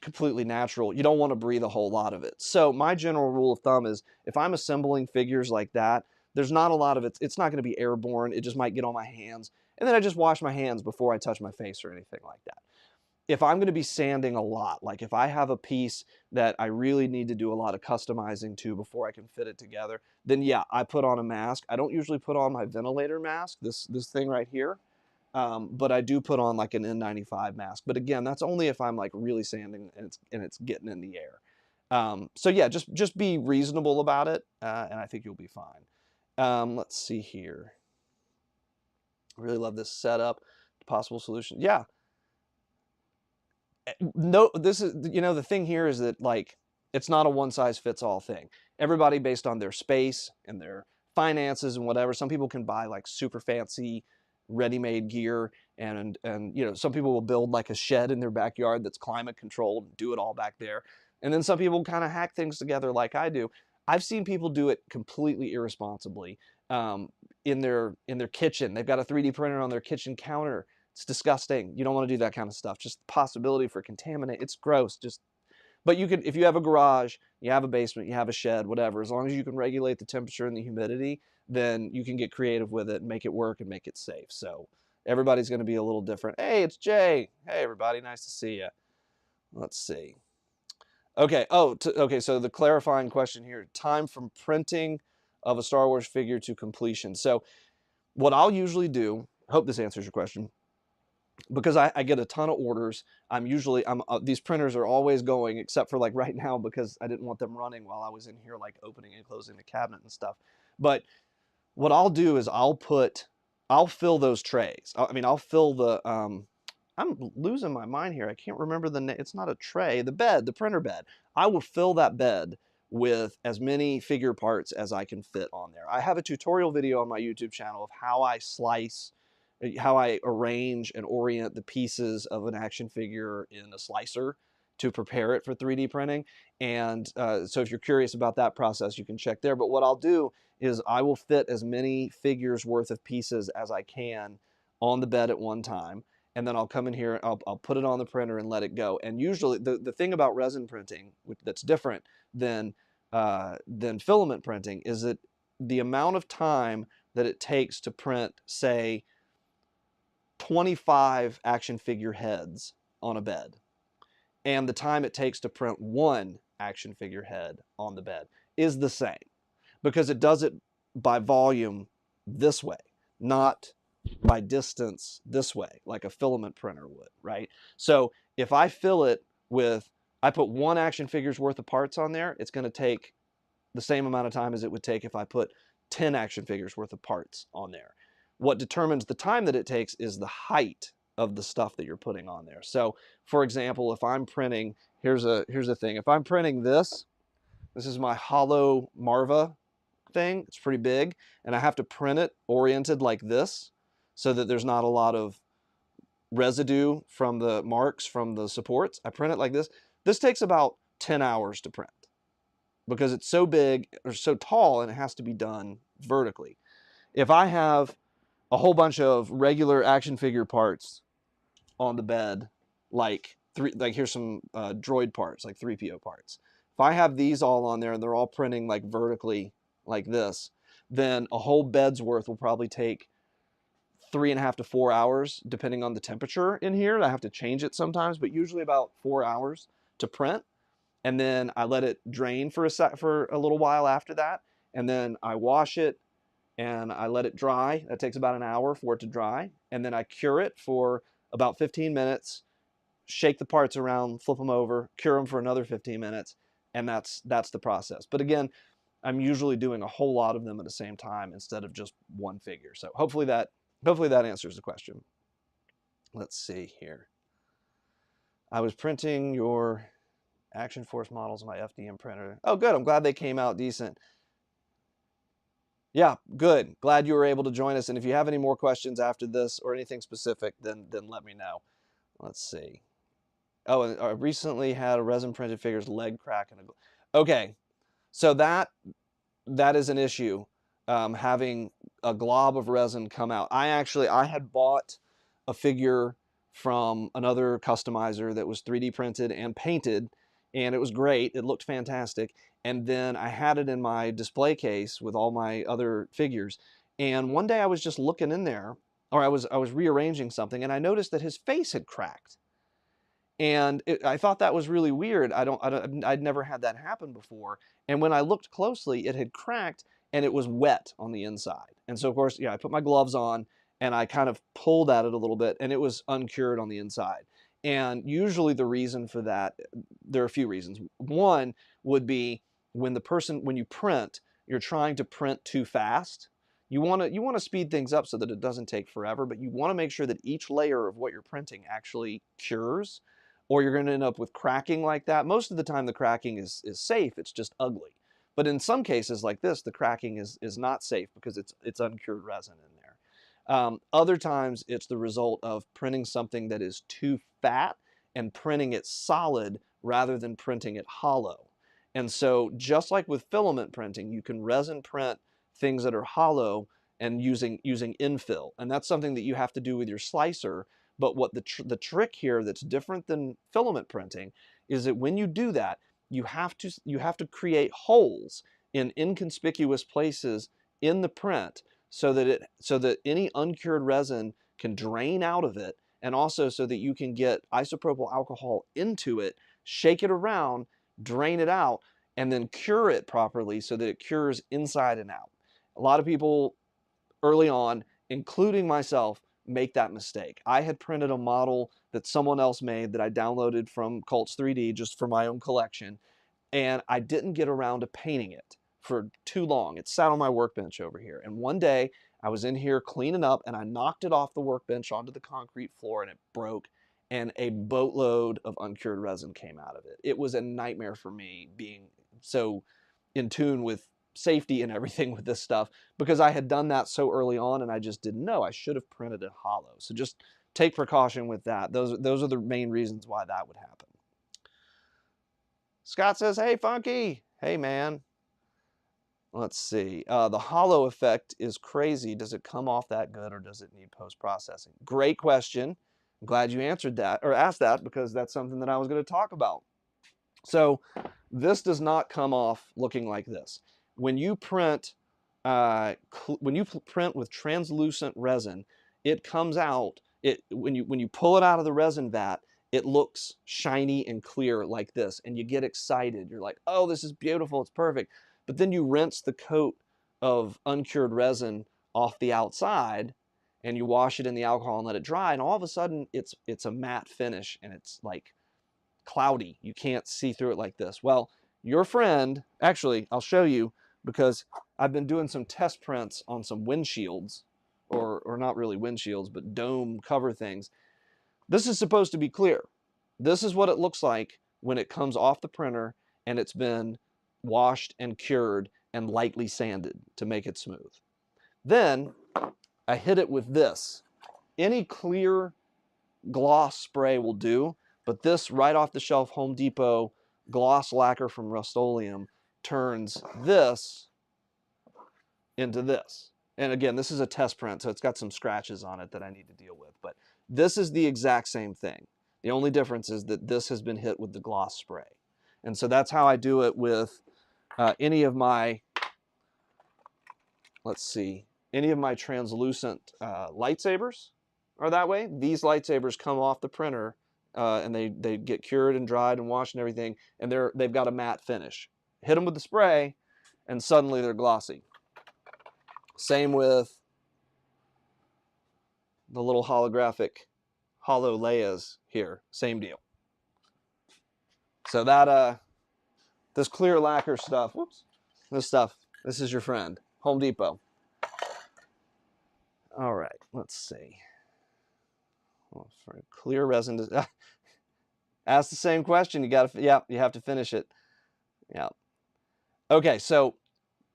completely natural, you don't want to breathe a whole lot of it. So my general rule of thumb is if I'm assembling figures like that, there's not a lot of it. It's not going to be airborne. It just might get on my hands. And then I just wash my hands before I touch my face or anything like that. If I'm going to be sanding a lot, like if I have a piece that I really need to do a lot of customizing to before I can fit it together, then yeah, I put on a mask. I don't usually put on my ventilator mask, this thing right here. But I do put on like an N95 mask. But again, that's only if I'm like really sanding and it's getting in the air. So yeah, just be reasonable about it, and I think you'll be fine. Let's see here. I really love this setup. Possible solution. Yeah. No, this is, the thing here is that like, it's not a one size fits all thing. Everybody based on their space and their finances and whatever. Some people can buy like super fancy ready-made gear, and some people will build like a shed in their backyard that's climate controlled and do it all back there. And then some people kind of hack things together like I do. I've seen people do it completely irresponsibly in their kitchen. They've got a 3D printer on their kitchen counter It's disgusting. You don't want to do that kind of stuff. Just the possibility for contaminate. It's gross. But you can, if you have a garage, you have a basement, you have a shed, whatever, as long as you can regulate the temperature and the humidity, then you can get creative with it and make it work and make it safe. So everybody's going to be a little different. Hey, it's Jay. Hey, everybody. Nice to see you. Let's see. Okay. Okay. So the clarifying question here, time from printing of a Star Wars figure to completion. So what I'll usually do, I hope this answers your question, because I get a ton of orders. These printers are always going, except for like right now, because I didn't want them running while I was in here, like opening and closing the cabinet and stuff. But what I'll do is I'll fill those trays. I'll fill the, I'm losing my mind here. I can't remember the name. It's not a tray, the printer bed. I will fill that bed with as many figure parts as I can fit on there. I have a tutorial video on my YouTube channel of how I arrange and orient the pieces of an action figure in a slicer to prepare it for 3D printing. And so if you're curious about that process, you can check there. But what I'll do is I will fit as many figures worth of pieces as I can on the bed at one time. And then I'll come in here, I'll put it on the printer and let it go. And usually the thing about resin printing that's different than filament printing is that the amount of time that it takes to print, say, 25 action figure heads on a bed, and the time it takes to print one action figure head on the bed is the same, because it does it by volume this way, not by distance this way, like a filament printer would, right? So if I fill it with, I put one action figure's worth of parts on there, it's going to take the same amount of time as it would take if I put 10 action figures worth of parts on there. What determines the time that it takes is the height of the stuff that you're putting on there. So for example, if I'm printing, here's a thing. If I'm printing this is my hollow Marva thing. It's pretty big, and I have to print it oriented like this so that there's not a lot of residue from the marks from the supports. I print it like this. This takes about 10 hours to print because it's so big or so tall, and it has to be done vertically. If I have a whole bunch of regular action figure parts on the bed, like here's some droid parts, like 3PO parts. If I have these all on there and they're all printing like vertically like this, then a whole bed's worth will probably take 3.5 to 4 hours, depending on the temperature in here. I have to change it sometimes, but usually about 4 hours to print. And then I let it drain for a little while after that, and then I wash it and I let it dry. That takes about an hour for it to dry, and then I cure it for about 15 minutes, shake the parts around, flip them over, cure them for another 15 minutes, and that's the process. But again, I'm usually doing a whole lot of them at the same time instead of just one figure. So hopefully that answers the question. Let's see here. I was printing your Action Force models on my FDM printer. Oh, good. I'm glad they came out decent. Yeah, good. Glad you were able to join us. And if you have any more questions after this or anything specific, then let me know. Let's see. Oh, and I recently had a resin printed figure's leg crack. Okay, so that is an issue, having a glob of resin come out. I had bought a figure from another customizer that was 3D printed and painted, and it was great. It looked fantastic. And then I had it in my display case with all my other figures. And one day I was just looking in there, or I was rearranging something, and I noticed that his face had cracked. And I thought that was really weird. I'd never had that happen before. And when I looked closely, it had cracked and it was wet on the inside. And so of course, yeah, I put my gloves on and I kind of pulled at it a little bit, and it was uncured on the inside. And usually the reason for that, there are a few reasons. One would be when you print, you're trying to print too fast. You want to speed things up so that it doesn't take forever, but you want to make sure that each layer of what you're printing actually cures, or you're going to end up with cracking like that. Most of the time the cracking is safe, it's just ugly. But in some cases like this, the cracking is not safe because it's uncured resin in there. Other times it's the result of printing something that is too fat and printing it solid rather than printing it hollow. And so just like with filament printing, you can resin print things that are hollow and using infill. And that's something that you have to do with your slicer. But what the trick here that's different than filament printing is that when you do that, you have to create holes in inconspicuous places in the print so that any uncured resin can drain out of it, and also so that you can get isopropyl alcohol into it, shake it around, drain it out, and then cure it properly so that it cures inside and out. A lot of people early on, including myself, make that mistake. I had printed a model that someone else made that I downloaded from Cults 3D just for my own collection, and I didn't get around to painting it for too long. It sat on my workbench over here, and one day I was in here cleaning up and I knocked it off the workbench onto the concrete floor and it broke, and a boatload of uncured resin came out of it. It was a nightmare for me, being so in tune with safety and everything with this stuff, because I had done that so early on and I just didn't know. I should have printed it hollow. So just take precaution with that. Those are the main reasons why that would happen. Scott says, hey, Funky. Hey, man. Let's see. The hollow effect is crazy. Does it come off that good, or does it need post-processing? Great question. I'm glad you answered that, or asked that, because that's something that I was going to talk about. So this does not come off looking like this. When you print, with translucent resin, it comes out. When you pull it out of the resin vat, it looks shiny and clear like this, and you get excited. You're like, oh, this is beautiful, it's perfect. But then you rinse the coat of uncured resin off the outside, and you wash it in the alcohol and let it dry, and all of a sudden it's a matte finish, and it's like cloudy. You can't see through it like this. Well, your friend, actually, I'll show you, because I've been doing some test prints on some windshields, or not really windshields, but dome cover things. This is supposed to be clear. This is what it looks like when it comes off the printer and it's been washed and cured and lightly sanded to make it smooth. Then I hit it with this. Any clear gloss spray will do, but this right off the shelf Home Depot gloss lacquer from Rust-Oleum turns this into this. And again, this is a test print, so it's got some scratches on it that I need to deal with, but this is the exact same thing. The only difference is that this has been hit with the gloss spray. And so that's how I do it with any of my, let's see, any of my translucent lightsabers are that way. These lightsabers come off the printer and they get cured and dried and washed and everything, and they've got a matte finish. Hit them with the spray and suddenly they're glossy. Same with the little holographic hollow Leias here, same deal. So that this clear lacquer stuff, whoops, this is your friend, Home Depot. All right, let's see. Well, for clear resin, ask the same question. You have to finish it. Yeah. Okay, so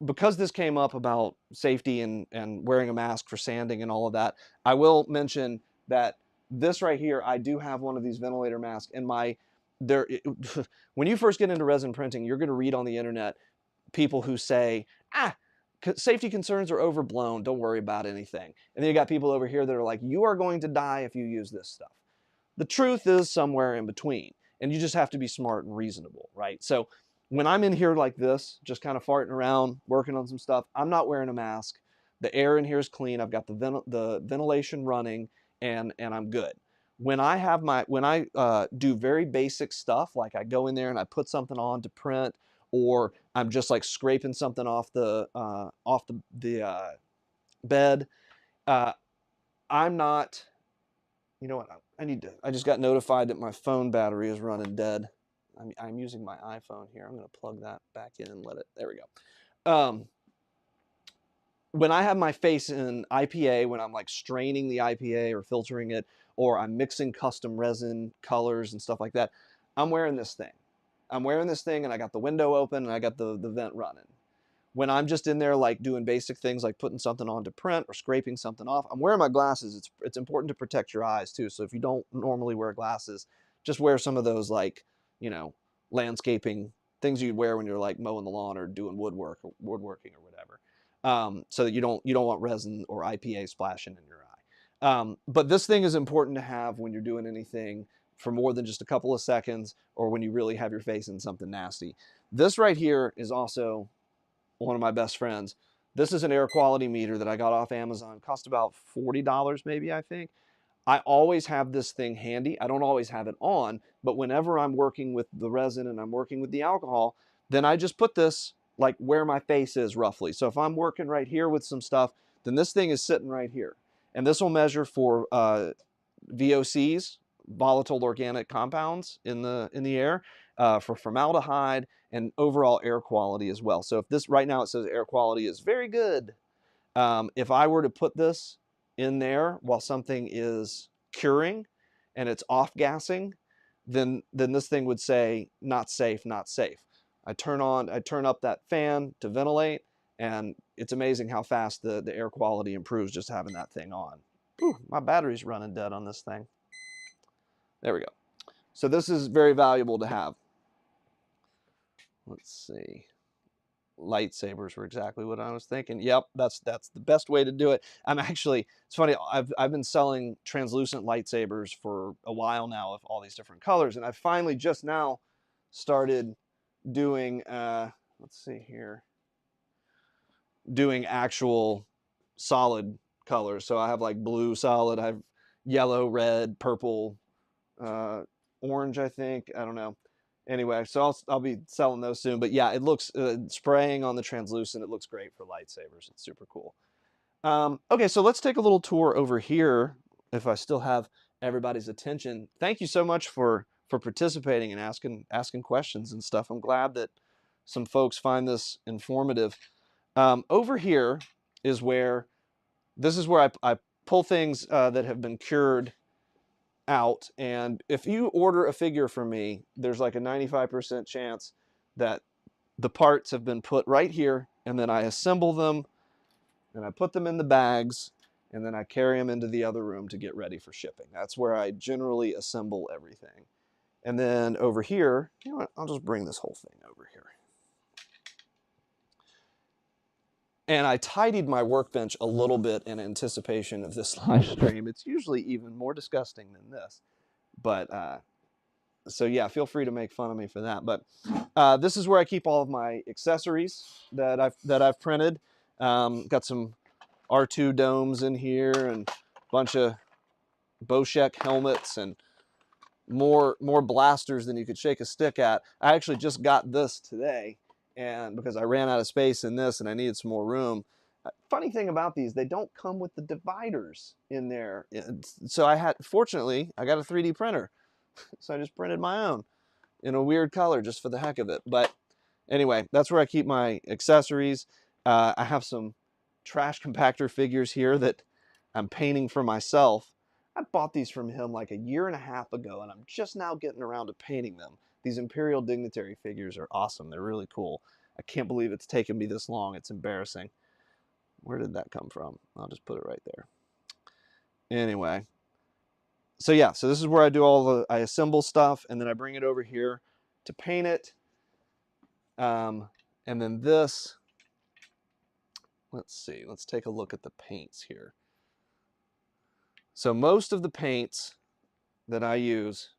because this came up about safety and wearing a mask for sanding and all of that, I will mention that this right here, I do have one of these ventilator masks, and when you first get into resin printing, you're going to read on the internet people who say, safety concerns are overblown, don't worry about anything. And then you got people over here that are like, you are going to die if you use this stuff. The truth is somewhere in between, and you just have to be smart and reasonable, right? So when I'm in here like this, just kind of farting around, working on some stuff, I'm not wearing a mask. The air in here is clean. I've got the ventilation running, and I'm good. When I do very basic stuff, like I go in there and I put something on to print, or I'm just like scraping something off the bed, I'm not. You know what? I just got notified that my phone battery is running dead. I'm using my iPhone here. I'm going to plug that back in and let it, there we go. When I have my face in IPA, when I'm like straining the IPA or filtering it, or I'm mixing custom resin colors and stuff like that, I'm wearing this thing. I'm wearing this thing, and I got the window open and I got the vent running. When I'm just in there like doing basic things like putting something on to print or scraping something off, I'm wearing my glasses. It's important to protect your eyes too. So if you don't normally wear glasses, just wear some of those, like, you know, landscaping things you'd wear when you're like mowing the lawn or doing woodworking or whatever, so that you don't want resin or IPA splashing in your But this thing is important to have when you're doing anything for more than just a couple of seconds, or when you really have your face in something nasty. This right here is also one of my best friends. This is an air quality meter that I got off Amazon. Cost about $40 maybe, I think. I always have this thing handy. I don't always have it on, but whenever I'm working with the resin and I'm working with the alcohol, then I just put this like where my face is roughly. So if I'm working right here with some stuff, then this thing is sitting right here. And this will measure for VOCs, volatile organic compounds in the air, for formaldehyde and overall air quality as well. So if this right now it says air quality is very good, if I were to put this in there while something is curing and it's off gassing, then this thing would say not safe, not safe. I turn up that fan to ventilate, and it's amazing how fast the air quality improves just having that thing on. Ooh, my battery's running dead on this thing. There we go. So this is very valuable to have. Let's see. Lightsabers were exactly what I was thinking. Yep, that's the best way to do it. It's funny, I've been selling translucent lightsabers for a while now of all these different colors, and I finally just now started doing let's see here, doing actual solid colors. So I have like blue solid, I have yellow, red, purple, orange, I think. I don't know. Anyway, so I'll be selling those soon. But yeah, it looks, spraying on the translucent, it looks great for lightsabers. It's super cool. Okay, so let's take a little tour over here, if I still have everybody's attention. Thank you so much for participating and asking questions and stuff. I'm glad that some folks find this informative. Over here is where, this is where I pull things that have been cured out, and if you order a figure from me, there's like a 95% chance that the parts have been put right here, and then I assemble them and I put them in the bags, and then I carry them into the other room to get ready for shipping. That's where I generally assemble everything. And then over here, you know what, I'll just bring this whole thing over here. And I tidied my workbench a little bit in anticipation of this live stream. It's usually even more disgusting than this. But so yeah, feel free to make fun of me for that. But this is where I keep all of my accessories that I've printed. Got some R2 domes in here and a bunch of Boschek helmets and more blasters than you could shake a stick at. I actually just got this today, and because I ran out of space in this and I needed some more room. Funny thing about these, they don't come with the dividers in there. So fortunately, I got a 3D printer. So I just printed my own in a weird color just for the heck of it. But anyway, that's where I keep my accessories. I have some trash compactor figures here that I'm painting for myself. I bought these from him like a year and a half ago, and I'm just now getting around to painting them. These Imperial Dignitary figures are awesome. They're really cool. I can't believe it's taken me this long. It's embarrassing. Where did that come from? I'll just put it right there. Anyway. So yeah, so this is where I do I assemble stuff, and then I bring it over here to paint it. And then this, let's see, let's take a look at the paints here. So most of the paints that I use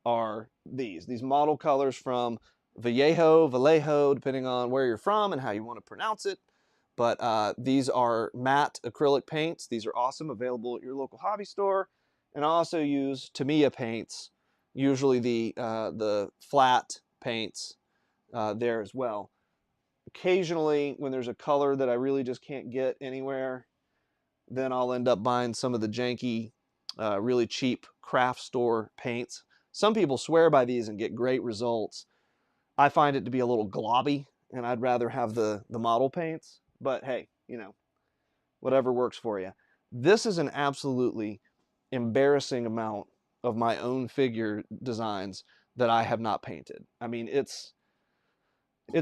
are these model colors from Vallejo, depending on where you're from and how you want to pronounce it. But these are matte acrylic paints. These are awesome, available at your local hobby store. And I also use Tamiya paints, usually the flat paints there as well. Occasionally, when there's a color that I really just can't get anywhere, then I'll end up buying some of the janky, really cheap craft store paints. Some people swear by these and get great results. I find it to be a little globby, and I'd rather have the model paints. But hey, you know, whatever works for you. This is an absolutely embarrassing amount of my own figure designs that I have not painted. I mean, it's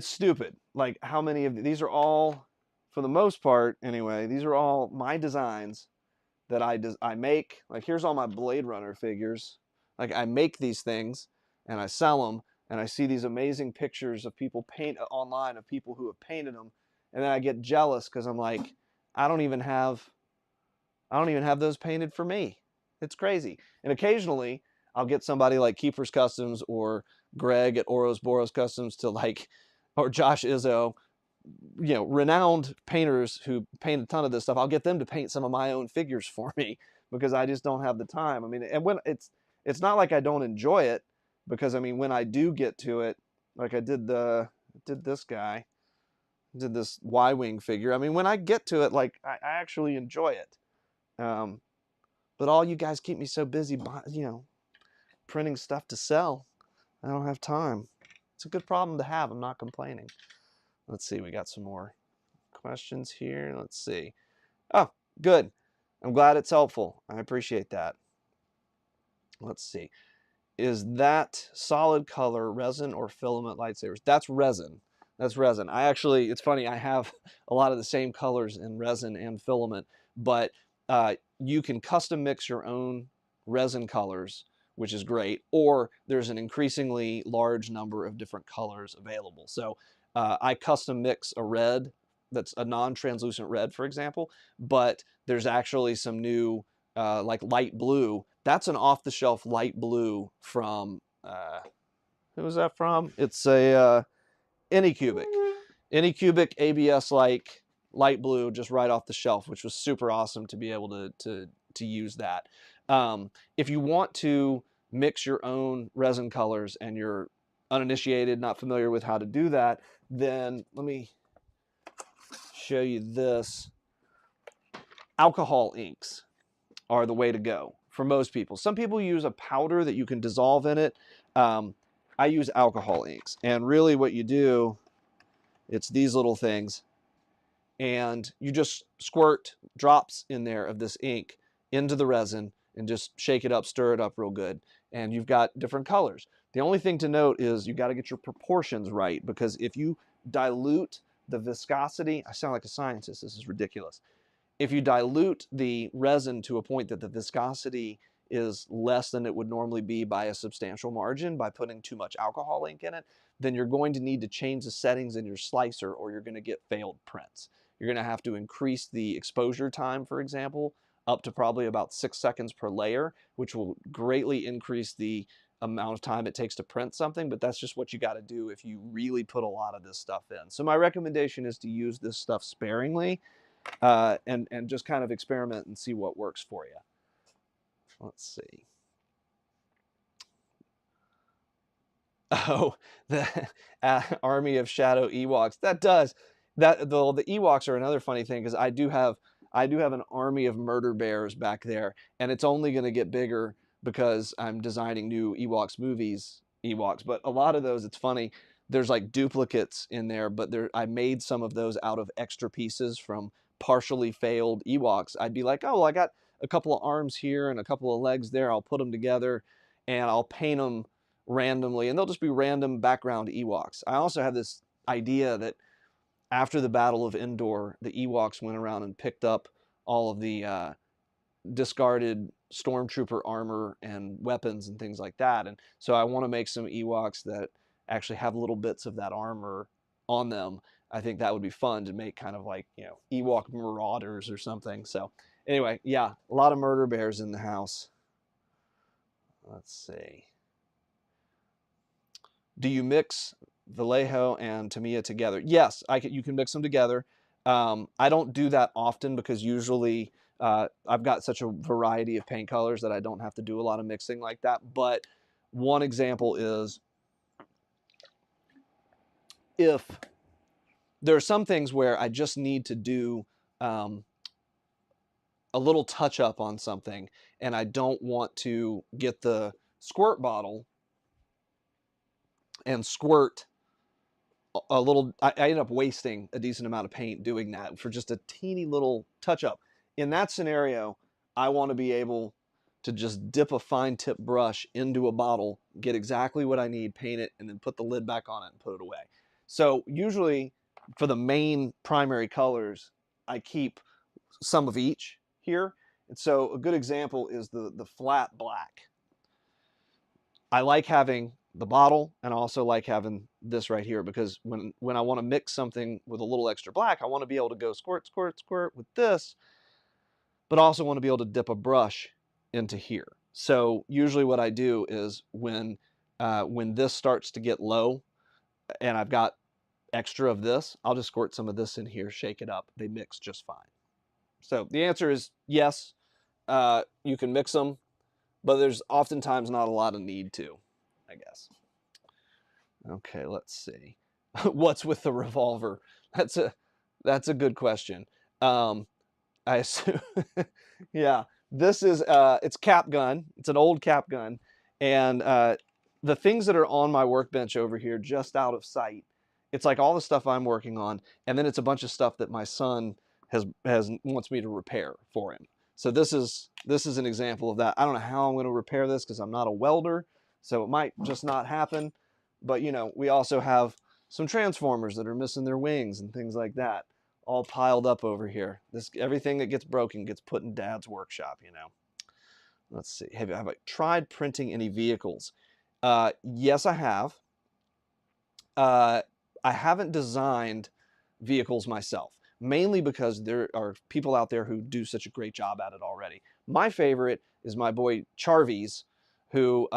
stupid. Like, how many of these are all, for the most part anyway, these are all my designs that I make. Like, here's all my Blade Runner figures. Like, I make these things and I sell them, and I see these amazing pictures of people paint online of people who have painted them, and then I get jealous because I'm like, I don't even have I don't even have those painted for me. It's crazy. And occasionally I'll get somebody like Keeper's Customs or Greg at Oros Boros Customs to like, or Josh Izzo, you know, renowned painters who paint a ton of this stuff. I'll get them to paint some of my own figures for me because I just don't have the time. I mean, and when it's not like I don't enjoy it, because I mean, when I do get to it, like I did this guy, did this Y-wing figure. I mean, when I get to it, like I actually enjoy it. But all you guys keep me so busy, you know, printing stuff to sell. I don't have time. It's a good problem to have. I'm not complaining. Let's see. We got some more questions here. Let's see. Oh, good. I'm glad it's helpful. I appreciate that. Let's see. Is that solid color resin or filament lightsabers? That's resin. That's resin. I actually, it's funny, I have a lot of the same colors in resin and filament, but you can custom mix your own resin colors, which is great, or there's an increasingly large number of different colors available. So I custom mix a red that's a non-translucent red, for example, but there's actually some new like light blue. That's an off-the-shelf light blue from, who was that from? It's a Anycubic. Anycubic ABS-like light blue, just right off the shelf, which was super awesome to be able to use that. If you want to mix your own resin colors and you're uninitiated, not familiar with how to do that, then let me show you this. Alcohol inks are the way to go for most people. Some people use a powder that you can dissolve in it. I use alcohol inks, and really what you do, it's these little things, and you just squirt drops in there of this ink into the resin and just shake it up, stir it up real good, and you've got different colors. The only thing to note is you got to get your proportions right, because if you dilute the viscosity, I sound like a scientist, this is ridiculous. If you dilute the resin to a point that the viscosity is less than it would normally be by a substantial margin by putting too much alcohol ink in it, then you're going to need to change the settings in your slicer, or you're going to get failed prints. You're going to have to increase the exposure time, for example, up to probably about 6 seconds per layer, which will greatly increase the amount of time it takes to print something, but that's just what you got to do if you really put a lot of this stuff in. So my recommendation is to use this stuff sparingly, and just kind of experiment and see what works for you. Let's see. Oh, the Army of Shadow Ewoks. That does. The Ewoks are another funny thing, because I do have an army of murder bears back there, and it's only going to get bigger because I'm designing new Ewoks. But a lot of those, it's funny, there's like duplicates in there, but I made some of those out of extra pieces from partially failed Ewoks. I'd be like, oh, well, I got a couple of arms here and a couple of legs there. I'll put them together and I'll paint them randomly, and they'll just be random background Ewoks. I also have this idea that after the Battle of Endor, the Ewoks went around and picked up all of the discarded stormtrooper armor and weapons and things like that. And so I want to make some Ewoks that actually have little bits of that armor on them. I think that would be fun to make, kind of like, you know, Ewok marauders or something. So anyway, yeah, a lot of murder bears in the house. Let's see. Do you mix Vallejo and Tamiya together? Yes, you can mix them together. I don't do that often because usually I've got such a variety of paint colors that I don't have to do a lot of mixing like that. But one example is, if there are some things where I just need to do a little touch up on something, and I don't want to get the squirt bottle and squirt a little, I end up wasting a decent amount of paint doing that for just a teeny little touch up. In that scenario, I want to be able to just dip a fine tip brush into a bottle, get exactly what I need, paint it, and then put the lid back on it and put it away. So usually for the main primary colors, I keep some of each here. And so a good example is the flat black. I like having the bottle, and I also like having this right here, because when I want to mix something with a little extra black, I want to be able to go squirt, squirt, squirt with this, but also want to be able to dip a brush into here. So usually what I do is when this starts to get low and I've got extra of this, I'll just squirt some of this in here, shake it up. They mix just fine. So the answer is yes, you can mix them, but there's oftentimes not a lot of need to, I guess. Okay, let's see. What's with the revolver? That's a good question. I assume, yeah, this is, it's cap gun. It's an old cap gun. And the things that are on my workbench over here, just out of sight, it's like all the stuff I'm working on. And then it's a bunch of stuff that my son wants me to repair for him. So this is an example of that. I don't know how I'm going to repair this because I'm not a welder. So it might just not happen. But, you know, we also have some transformers that are missing their wings and things like that, all piled up over here. Everything that gets broken gets put in Dad's workshop, you know. Let's see. Have I tried printing any vehicles? Yes, I have. I haven't designed vehicles myself, mainly because there are people out there who do such a great job at it already. My favorite is my boy Charvies, who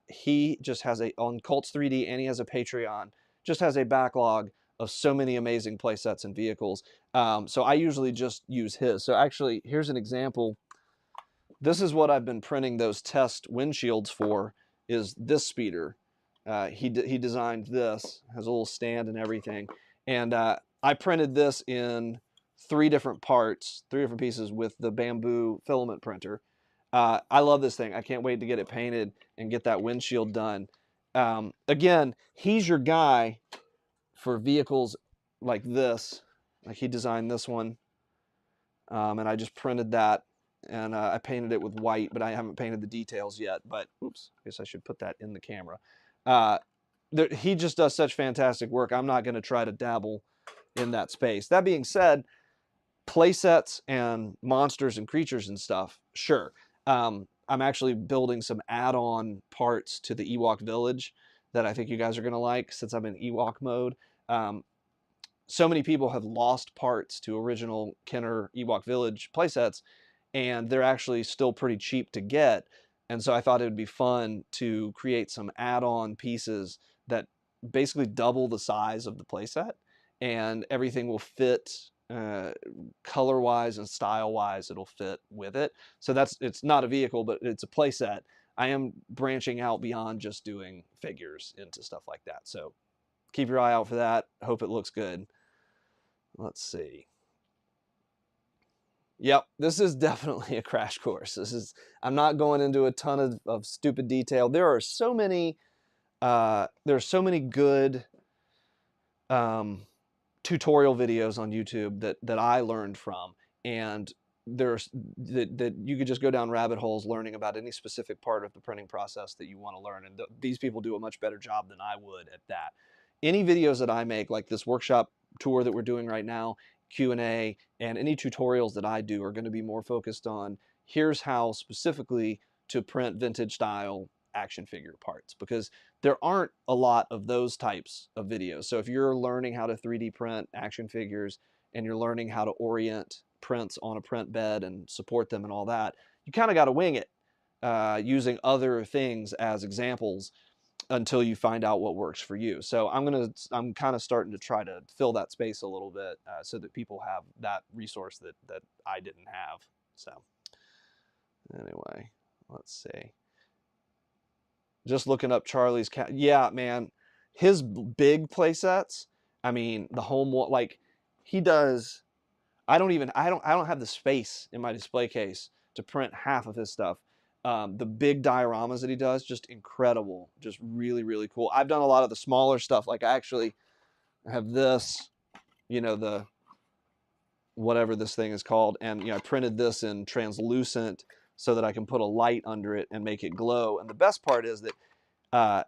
he just has on Cults 3D, and he has a Patreon, just has a backlog of so many amazing play sets and vehicles. So I usually just use his. So actually, here's an example. This is what I've been printing those test windshields for, is this speeder. He designed this, has a little stand and everything. And I printed this in 3 different parts, 3 different pieces with the bamboo filament printer. I love this thing. I can't wait to get it painted and get that windshield done. Again, he's your guy for vehicles like this. Like he designed this one. And I just printed that, and I painted it with white, but I haven't painted the details yet. But oops, I guess I should put that in the camera. He just does such fantastic work. I'm not going to try to dabble in that space. That being said, play sets and monsters and creatures and stuff, sure. I'm actually building some add-on parts to the Ewok village that I think you guys are going to like, since I'm in Ewok mode. So many people have lost parts to original Kenner Ewok Village playsets, and they're actually still pretty cheap to get. And so I thought it would be fun to create some add-on pieces that basically double the size of the playset, and everything will fit color-wise and style-wise. It'll fit with it. So it's not a vehicle, but it's a playset. I am branching out beyond just doing figures into stuff like that. So keep your eye out for that. Hope it looks good. Let's see. Yep, this is definitely a crash course. I'm not going into a ton of stupid detail. There are so many good tutorial videos on YouTube that I learned from, and there's that you could just go down rabbit holes learning about any specific part of the printing process that you want to learn, and these people do a much better job than I would at that. Any videos that I make, like this workshop tour that we're doing right now, Q&A, and any tutorials that I do are going to be more focused on here's how specifically to print vintage style action figure parts, because there aren't a lot of those types of videos. So if you're learning how to 3D print action figures and you're learning how to orient prints on a print bed and support them and all that, you kind of got to wing it using other things as examples until you find out what works for you. So I'm kind of starting to try to fill that space a little bit so that people have that resource that I didn't have. So anyway, let's see. Just looking up Charlie's cat. Yeah, man, his big play sets. I mean, the home, like he does. I don't have the space in my display case to print half of his stuff. The big dioramas that he does, just incredible, just really, really cool. I've done a lot of the smaller stuff. Like I actually have this, you know, the whatever this thing is called, and you know, I printed this in translucent so that I can put a light under it and make it glow. And the best part is that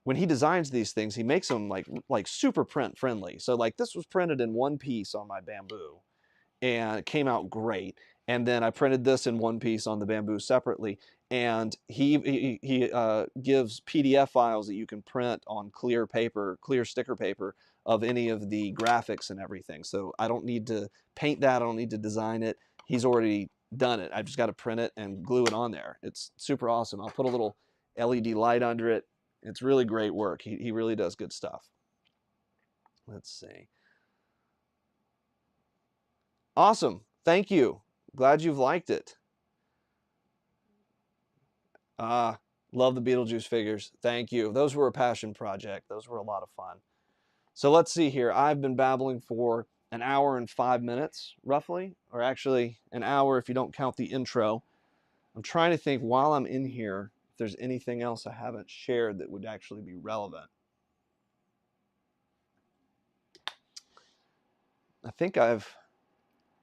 when he designs these things, he makes them like super print friendly. So like this was printed in one piece on my bamboo, and it came out great. And then I printed this in one piece on the bamboo separately. And he gives PDF files that you can print on clear paper, clear sticker paper of any of the graphics and everything. So I don't need to paint that. I don't need to design it. He's already done it. I've just got to print it and glue it on there. It's super awesome. I'll put a little LED light under it. It's really great work. He really does good stuff. Let's see. Awesome. Thank you. Glad you've liked it. Love the Beetlejuice figures. Thank you. Those were a passion project. Those were a lot of fun. So let's see here. I've been babbling for an hour and 5 minutes, roughly, or actually an hour if you don't count the intro. I'm trying to think while I'm in here if there's anything else I haven't shared that would actually be relevant. I think I've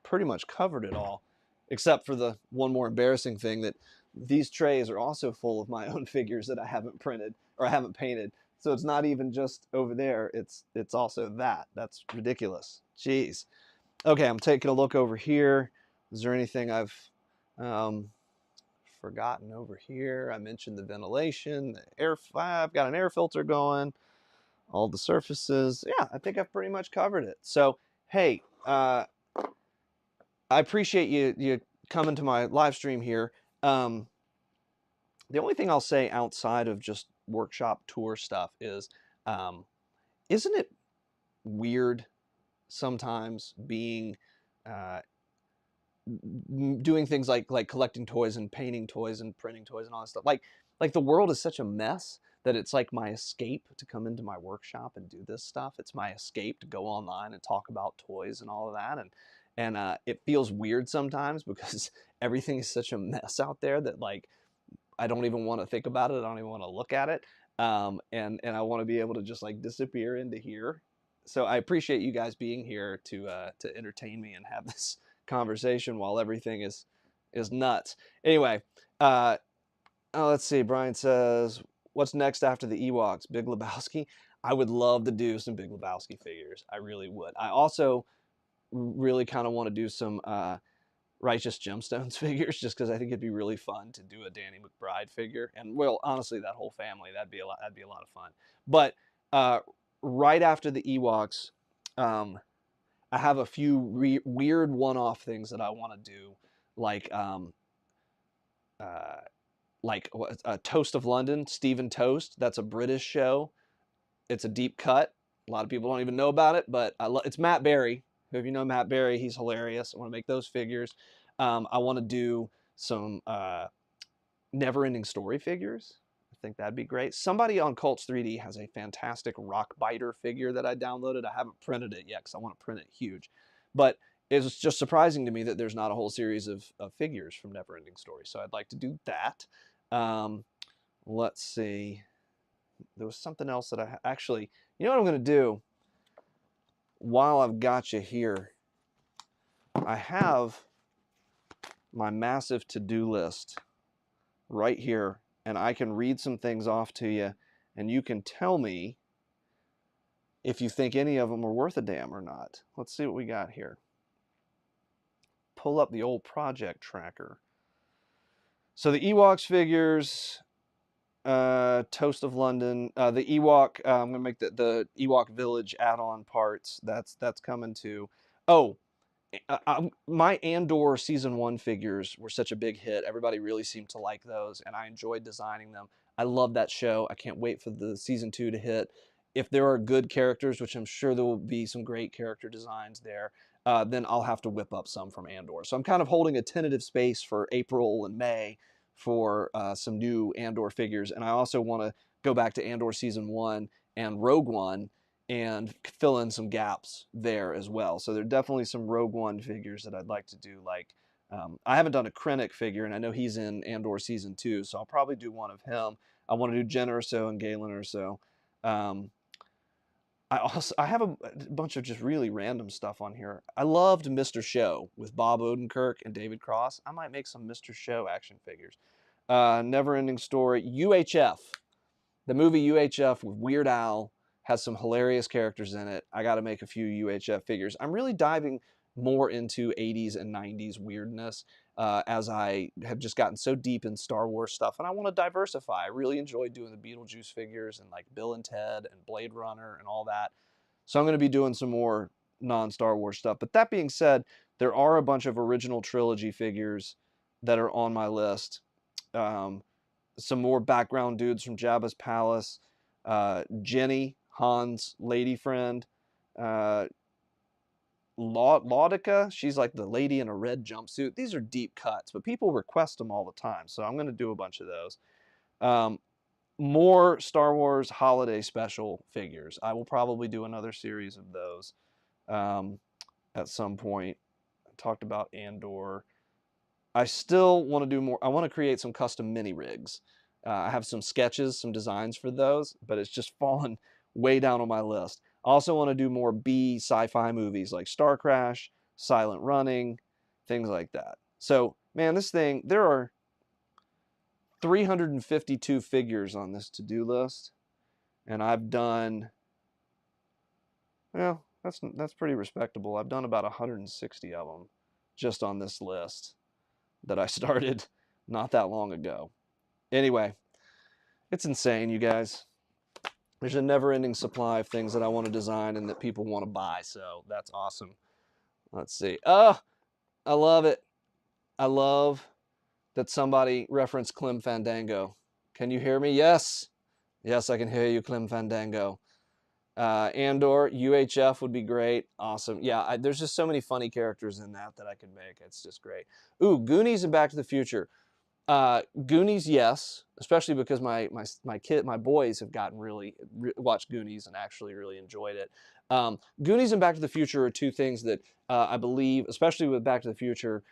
pretty much covered it all, except for the one more embarrassing thing, that these trays are also full of my own figures that I haven't printed or I haven't painted. So it's not even just over there. It's also that. That's ridiculous. Jeez. Okay, I'm taking a look over here. Is there anything I've forgotten over here? I mentioned the ventilation, the air. I've got an air filter going, all the surfaces. Yeah, I think I've pretty much covered it. So, hey, I appreciate you coming to my live stream here. The only thing I'll say outside of just workshop tour stuff is, isn't it weird sometimes being doing things like collecting toys and painting toys and printing toys and all that stuff? Like the world is such a mess that it's like my escape to come into my workshop and do this stuff. It's my escape to go online and talk about toys and all of that. And it feels weird sometimes because everything is such a mess out there that, like, I don't even want to think about it. I don't even want to look at it. And I want to be able to just like disappear into here. So I appreciate you guys being here to entertain me and have this conversation while everything is nuts. Anyway, let's see. Brian says, what's next after the Ewoks? Big Lebowski? I would love to do some Big Lebowski figures. I really would. I also really kind of want to do some Righteous Gemstones figures, just because I think it'd be really fun to do a Danny McBride figure. And, well, honestly, that whole family, that'd be a lot of fun. But right after the Ewoks, I have a few weird one-off things that I want to do, like Toast of London, Stephen Toast. That's a British show. It's a deep cut. A lot of people don't even know about it, but it's Matt Berry. If you know Matt Berry, he's hilarious. I want to make those figures. I want to do some Never-Ending Story figures. I think that'd be great. Somebody on Cults 3D has a fantastic Rock Biter figure that I downloaded. I haven't printed it yet because I want to print it huge. But it's just surprising to me that there's not a whole series of figures from Never-Ending Story. So I'd like to do that. Let's see. There was something else that I actually, you know what I'm going to do? While I've got you here, I have my massive to-do list right here, and I can read some things off to you, and you can tell me if you think any of them are worth a damn or not. Let's see what we got here. Pull up the old project tracker. So the Ewoks figures, Toast of London, the Ewok, I'm going to make the Ewok Village add-on parts. That's coming too. Oh, my Andor Season 1 figures were such a big hit. Everybody really seemed to like those, and I enjoyed designing them. I love that show. I can't wait for the Season 2 to hit. If there are good characters, which I'm sure there will be some great character designs there, then I'll have to whip up some from Andor. So I'm kind of holding a tentative space for April and May for some new Andor figures. And I also want to go back to Andor Season 1 and Rogue One and fill in some gaps there as well. So there are definitely some Rogue One figures that I'd like to do. Like, I haven't done a Krennic figure, and I know he's in Andor Season 2, so I'll probably do one of him. I want to do Jen Erso and Galen Erso. I have a bunch of just really random stuff on here. I loved Mr. Show with Bob Odenkirk and David Cross. I might make some Mr. Show action figures. Never-Ending Story. UHF. The movie UHF with Weird Al has some hilarious characters in it. I got to make a few UHF figures. I'm really diving more into 80s and 90s weirdness as I have just gotten so deep in Star Wars stuff, and I want to diversify. I really enjoy doing the Beetlejuice figures and like Bill and Ted and Blade Runner and all that. So I'm going to be doing some more non-Star Wars stuff. But that being said, There are a bunch of original trilogy figures that are on my list. Some more background dudes from Jabba's palace. Jenny, Han's lady friend. Laudica, she's like the lady in a red jumpsuit. These are deep cuts, but people request them all the time, so I'm going to do a bunch of those. More Star Wars holiday special figures. I will probably do another series of those at some point. I talked about Andor. I still want to do more. I want to create some custom mini rigs. I have some sketches, some designs for those, but it's just fallen way down on my list. I also want to do more B sci-fi movies like Star Crash, Silent Running, things like that. So, man, this thing, there are 352 figures on this to-do list, and I've done, well, that's pretty respectable. I've done about 160 of them just on this list that I started not that long ago. Anyway, it's insane, you guys. There's a never-ending supply of things that I want to design and that people want to buy, so that's awesome. Let's see. Oh, I love it. I love that somebody referenced Clem Fandango. Can you hear me? Yes. Yes, I can hear you, Clem Fandango. Andor, UHF would be great. Awesome. Yeah, there's just so many funny characters in that I could make. It's just great. Ooh, Goonies and Back to the Future. Goonies, yes, especially because my boys have gotten really watched Goonies and actually really enjoyed it. Goonies and Back to the Future are two things that I believe, especially with Back to the Future,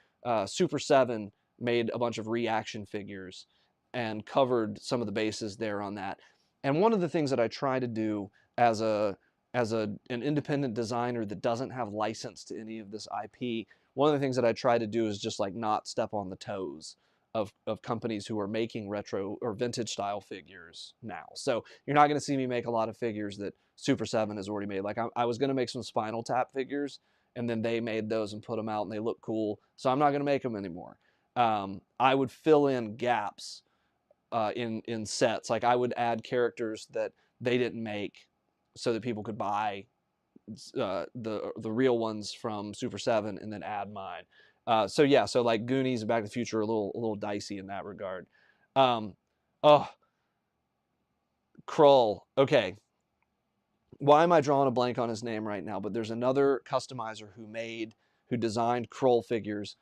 Super 7 made a bunch of reaction figures and covered some of the bases there on that. And one of the things that I try to do as an independent designer that doesn't have license to any of this IP, one of the things that I try to do is just like not step on the toes of companies who are making retro or vintage style figures now. So you're not going to see me make a lot of figures that Super 7 has already made. Like I was going to make some Spinal Tap figures, and then they made those and put them out, and they look cool. So I'm not going to make them anymore. I would fill in gaps in sets. Like I would add characters that they didn't make so that people could buy the real ones from Super 7 and then add mine. So yeah, so like Goonies and Back to the Future are a little dicey in that regard. Oh, Krull. Okay. Why am I drawing a blank on his name right now? But there's another customizer who designed Krull figures,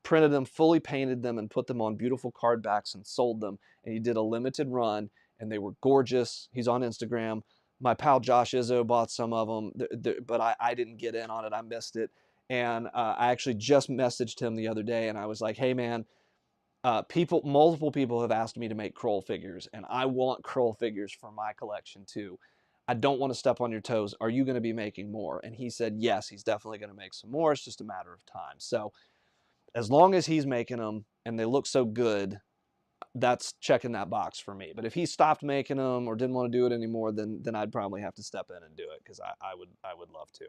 printed them, fully painted them, and put them on beautiful card backs and sold them. And he did a limited run, and they were gorgeous. He's on Instagram. My pal Josh Izzo bought some of them, but I didn't get in on it. I missed it. And I actually just messaged him the other day, and I was like, hey, man, multiple people have asked me to make Krull figures, and I want Krull figures for my collection too. I don't want to step on your toes. Are you going to be making more? And he said, yes, he's definitely going to make some more. It's just a matter of time. So as long as he's making them and they look so good, that's checking that box for me. But if he stopped making them or didn't want to do it anymore, then I'd probably have to step in and do it, because I would love to.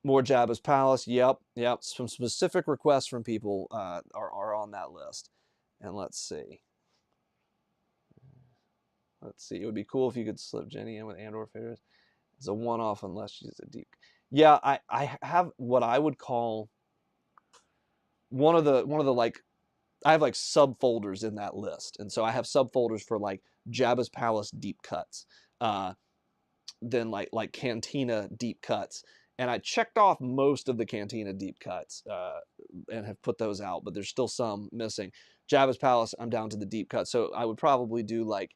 More Jabba's Palace. Yep. Some specific requests from people are on that list. And let's see. It would be cool if you could slip Jenny in with Andor figures. It's a one-off unless she's a deep. Yeah, I have what I would call one of the like, I have like subfolders in that list, and so I have subfolders for like Jabba's Palace deep cuts, then like Cantina deep cuts, and I checked off most of the Cantina deep cuts and have put those out, but there's still some missing. Jabba's Palace, I'm down to the deep cut, so I would probably do like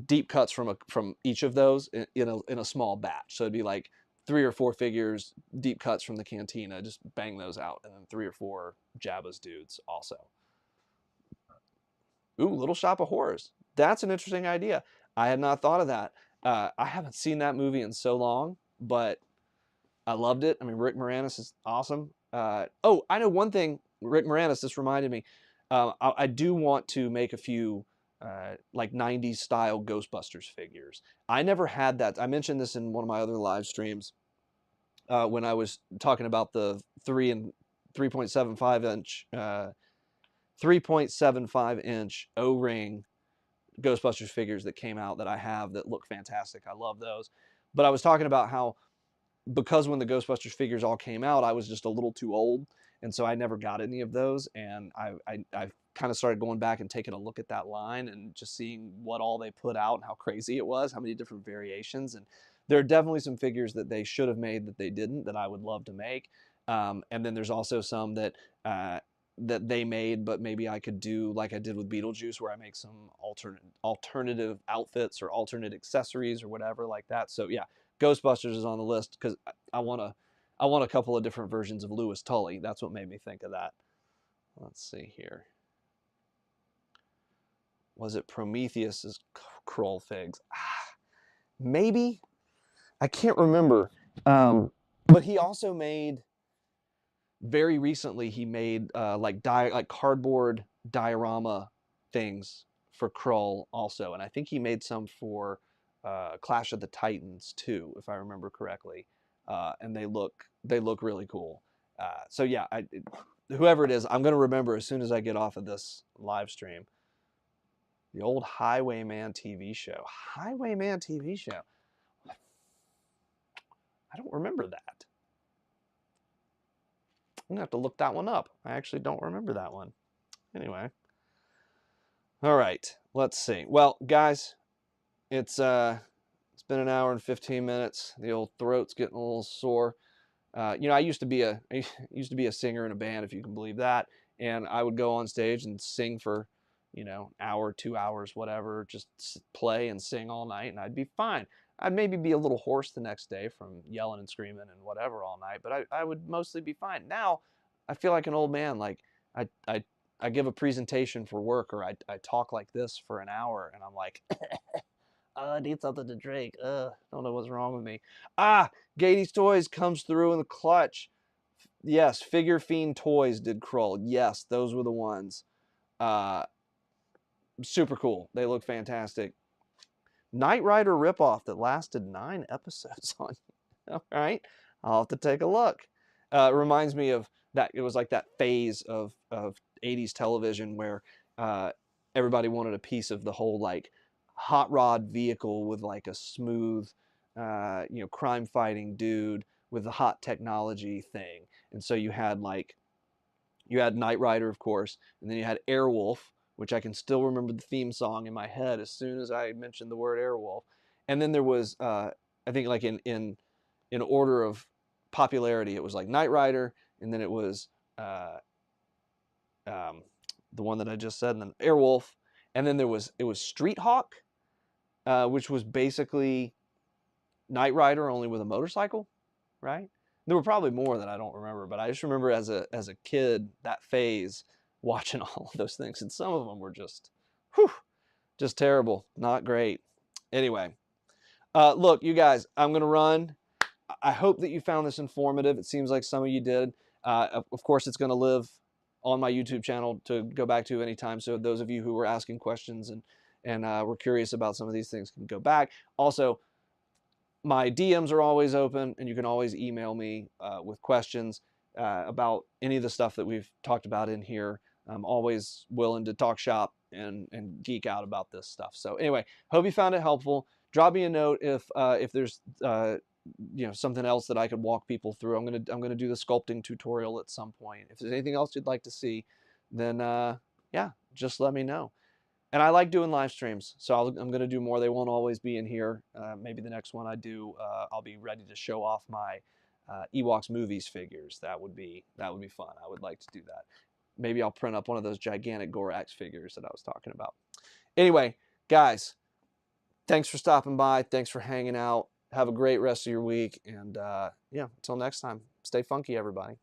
deep cuts from each of those in a small batch. So it'd be like 3 or 4 figures, deep cuts from the Cantina, just bang those out, and then 3 or 4 Jabba's dudes also. Ooh, Little Shop of Horrors. That's an interesting idea. I had not thought of that. I haven't seen that movie in so long, but I loved it. I mean, Rick Moranis is awesome. Oh, I know one thing. Rick Moranis, this reminded me. I do want to make a few like 90s style Ghostbusters figures. I never had that. I mentioned this in one of my other live streams when I was talking about the 3.75 inch 3.75 inch O-ring Ghostbusters figures that came out that I have that look fantastic. I love those. But I was talking about how because when the Ghostbusters figures all came out, I was just a little too old, and so I never got any of those. And I kind of started going back and taking a look at that line and just seeing what all they put out and how crazy it was, how many different variations. And there are definitely some figures that they should have made that they didn't, that I would love to make. And then there's also some that that they made, but maybe I could do like I did with Beetlejuice, where I make some alternative outfits or alternate accessories or whatever like that. So yeah, Ghostbusters is on the list because I want a couple of different versions of Louis Tully. That's what made me think of that. Let's see here. Was it Prometheus's Kroll figs? Maybe. I can't remember. But he also made, very recently, he made like cardboard diorama things for Kroll also. And I think he made some for Clash of the Titans too, if I remember correctly. And they look really cool. So yeah, whoever it is, I'm going to remember as soon as I get off of this live stream. The old Highwayman TV show. Highwayman TV show. I don't remember that. I'm going to have to look that one up. I actually don't remember that one. Anyway. All right. Let's see. Well, guys, it's been an hour and 15 minutes. The old throat's getting a little sore. You know, I used to be a singer in a band, if you can believe that, and I would go on stage and sing for, you know, an hour, 2 hours, whatever, just play and sing all night, and I'd be fine. I'd maybe be a little hoarse the next day from yelling and screaming and whatever all night, but I would mostly be fine. Now, I feel like an old man. Like I give a presentation for work, or I talk like this for an hour, and I'm like, I need something to drink. Don't know what's wrong with me. Gatey's Toys comes through in the clutch. Yes, Figure Fiend Toys did Kroll. Yes, those were the ones. Super cool. They look fantastic. Knight Rider ripoff that lasted 9 episodes on. All right, I'll have to take a look. It reminds me of that. It was like that phase of 80s television where everybody wanted a piece of the whole like hot rod vehicle with like a smooth, you know, crime fighting dude with the hot technology thing. And so you had Knight Rider, of course, and then you had Airwolf, which I can still remember the theme song in my head as soon as I mentioned the word Airwolf. And then there was, I think, like in order of popularity, it was like Knight Rider, and then it was the one that I just said, and then Airwolf, and then it was Street Hawk, which was basically Knight Rider only with a motorcycle, right? There were probably more that I don't remember, but I just remember as a kid, that phase, watching all of those things, and some of them were just, whew, just terrible, not great. Anyway, look, you guys, I'm gonna run. I hope that you found this informative. It seems like some of you did. Of course, it's gonna live on my YouTube channel to go back to anytime. So those of you who were asking questions and were curious about some of these things can go back. Also, my DMs are always open, and you can always email me with questions about any of the stuff that we've talked about in here. I'm always willing to talk shop and geek out about this stuff. So anyway, hope you found it helpful. Drop me a note if there's you know, something else that I could walk people through. I'm gonna do the sculpting tutorial at some point. If there's anything else you'd like to see, then yeah, just let me know. And I like doing live streams, so I'm going to do more. They won't always be in here. Maybe the next one I do, I'll be ready to show off my Ewoks movies figures. That would be fun. I would like to do that. Maybe I'll print up one of those gigantic Gorax figures that I was talking about. Anyway, guys, thanks for stopping by. Thanks for hanging out. Have a great rest of your week. And yeah, until next time, stay funky, everybody.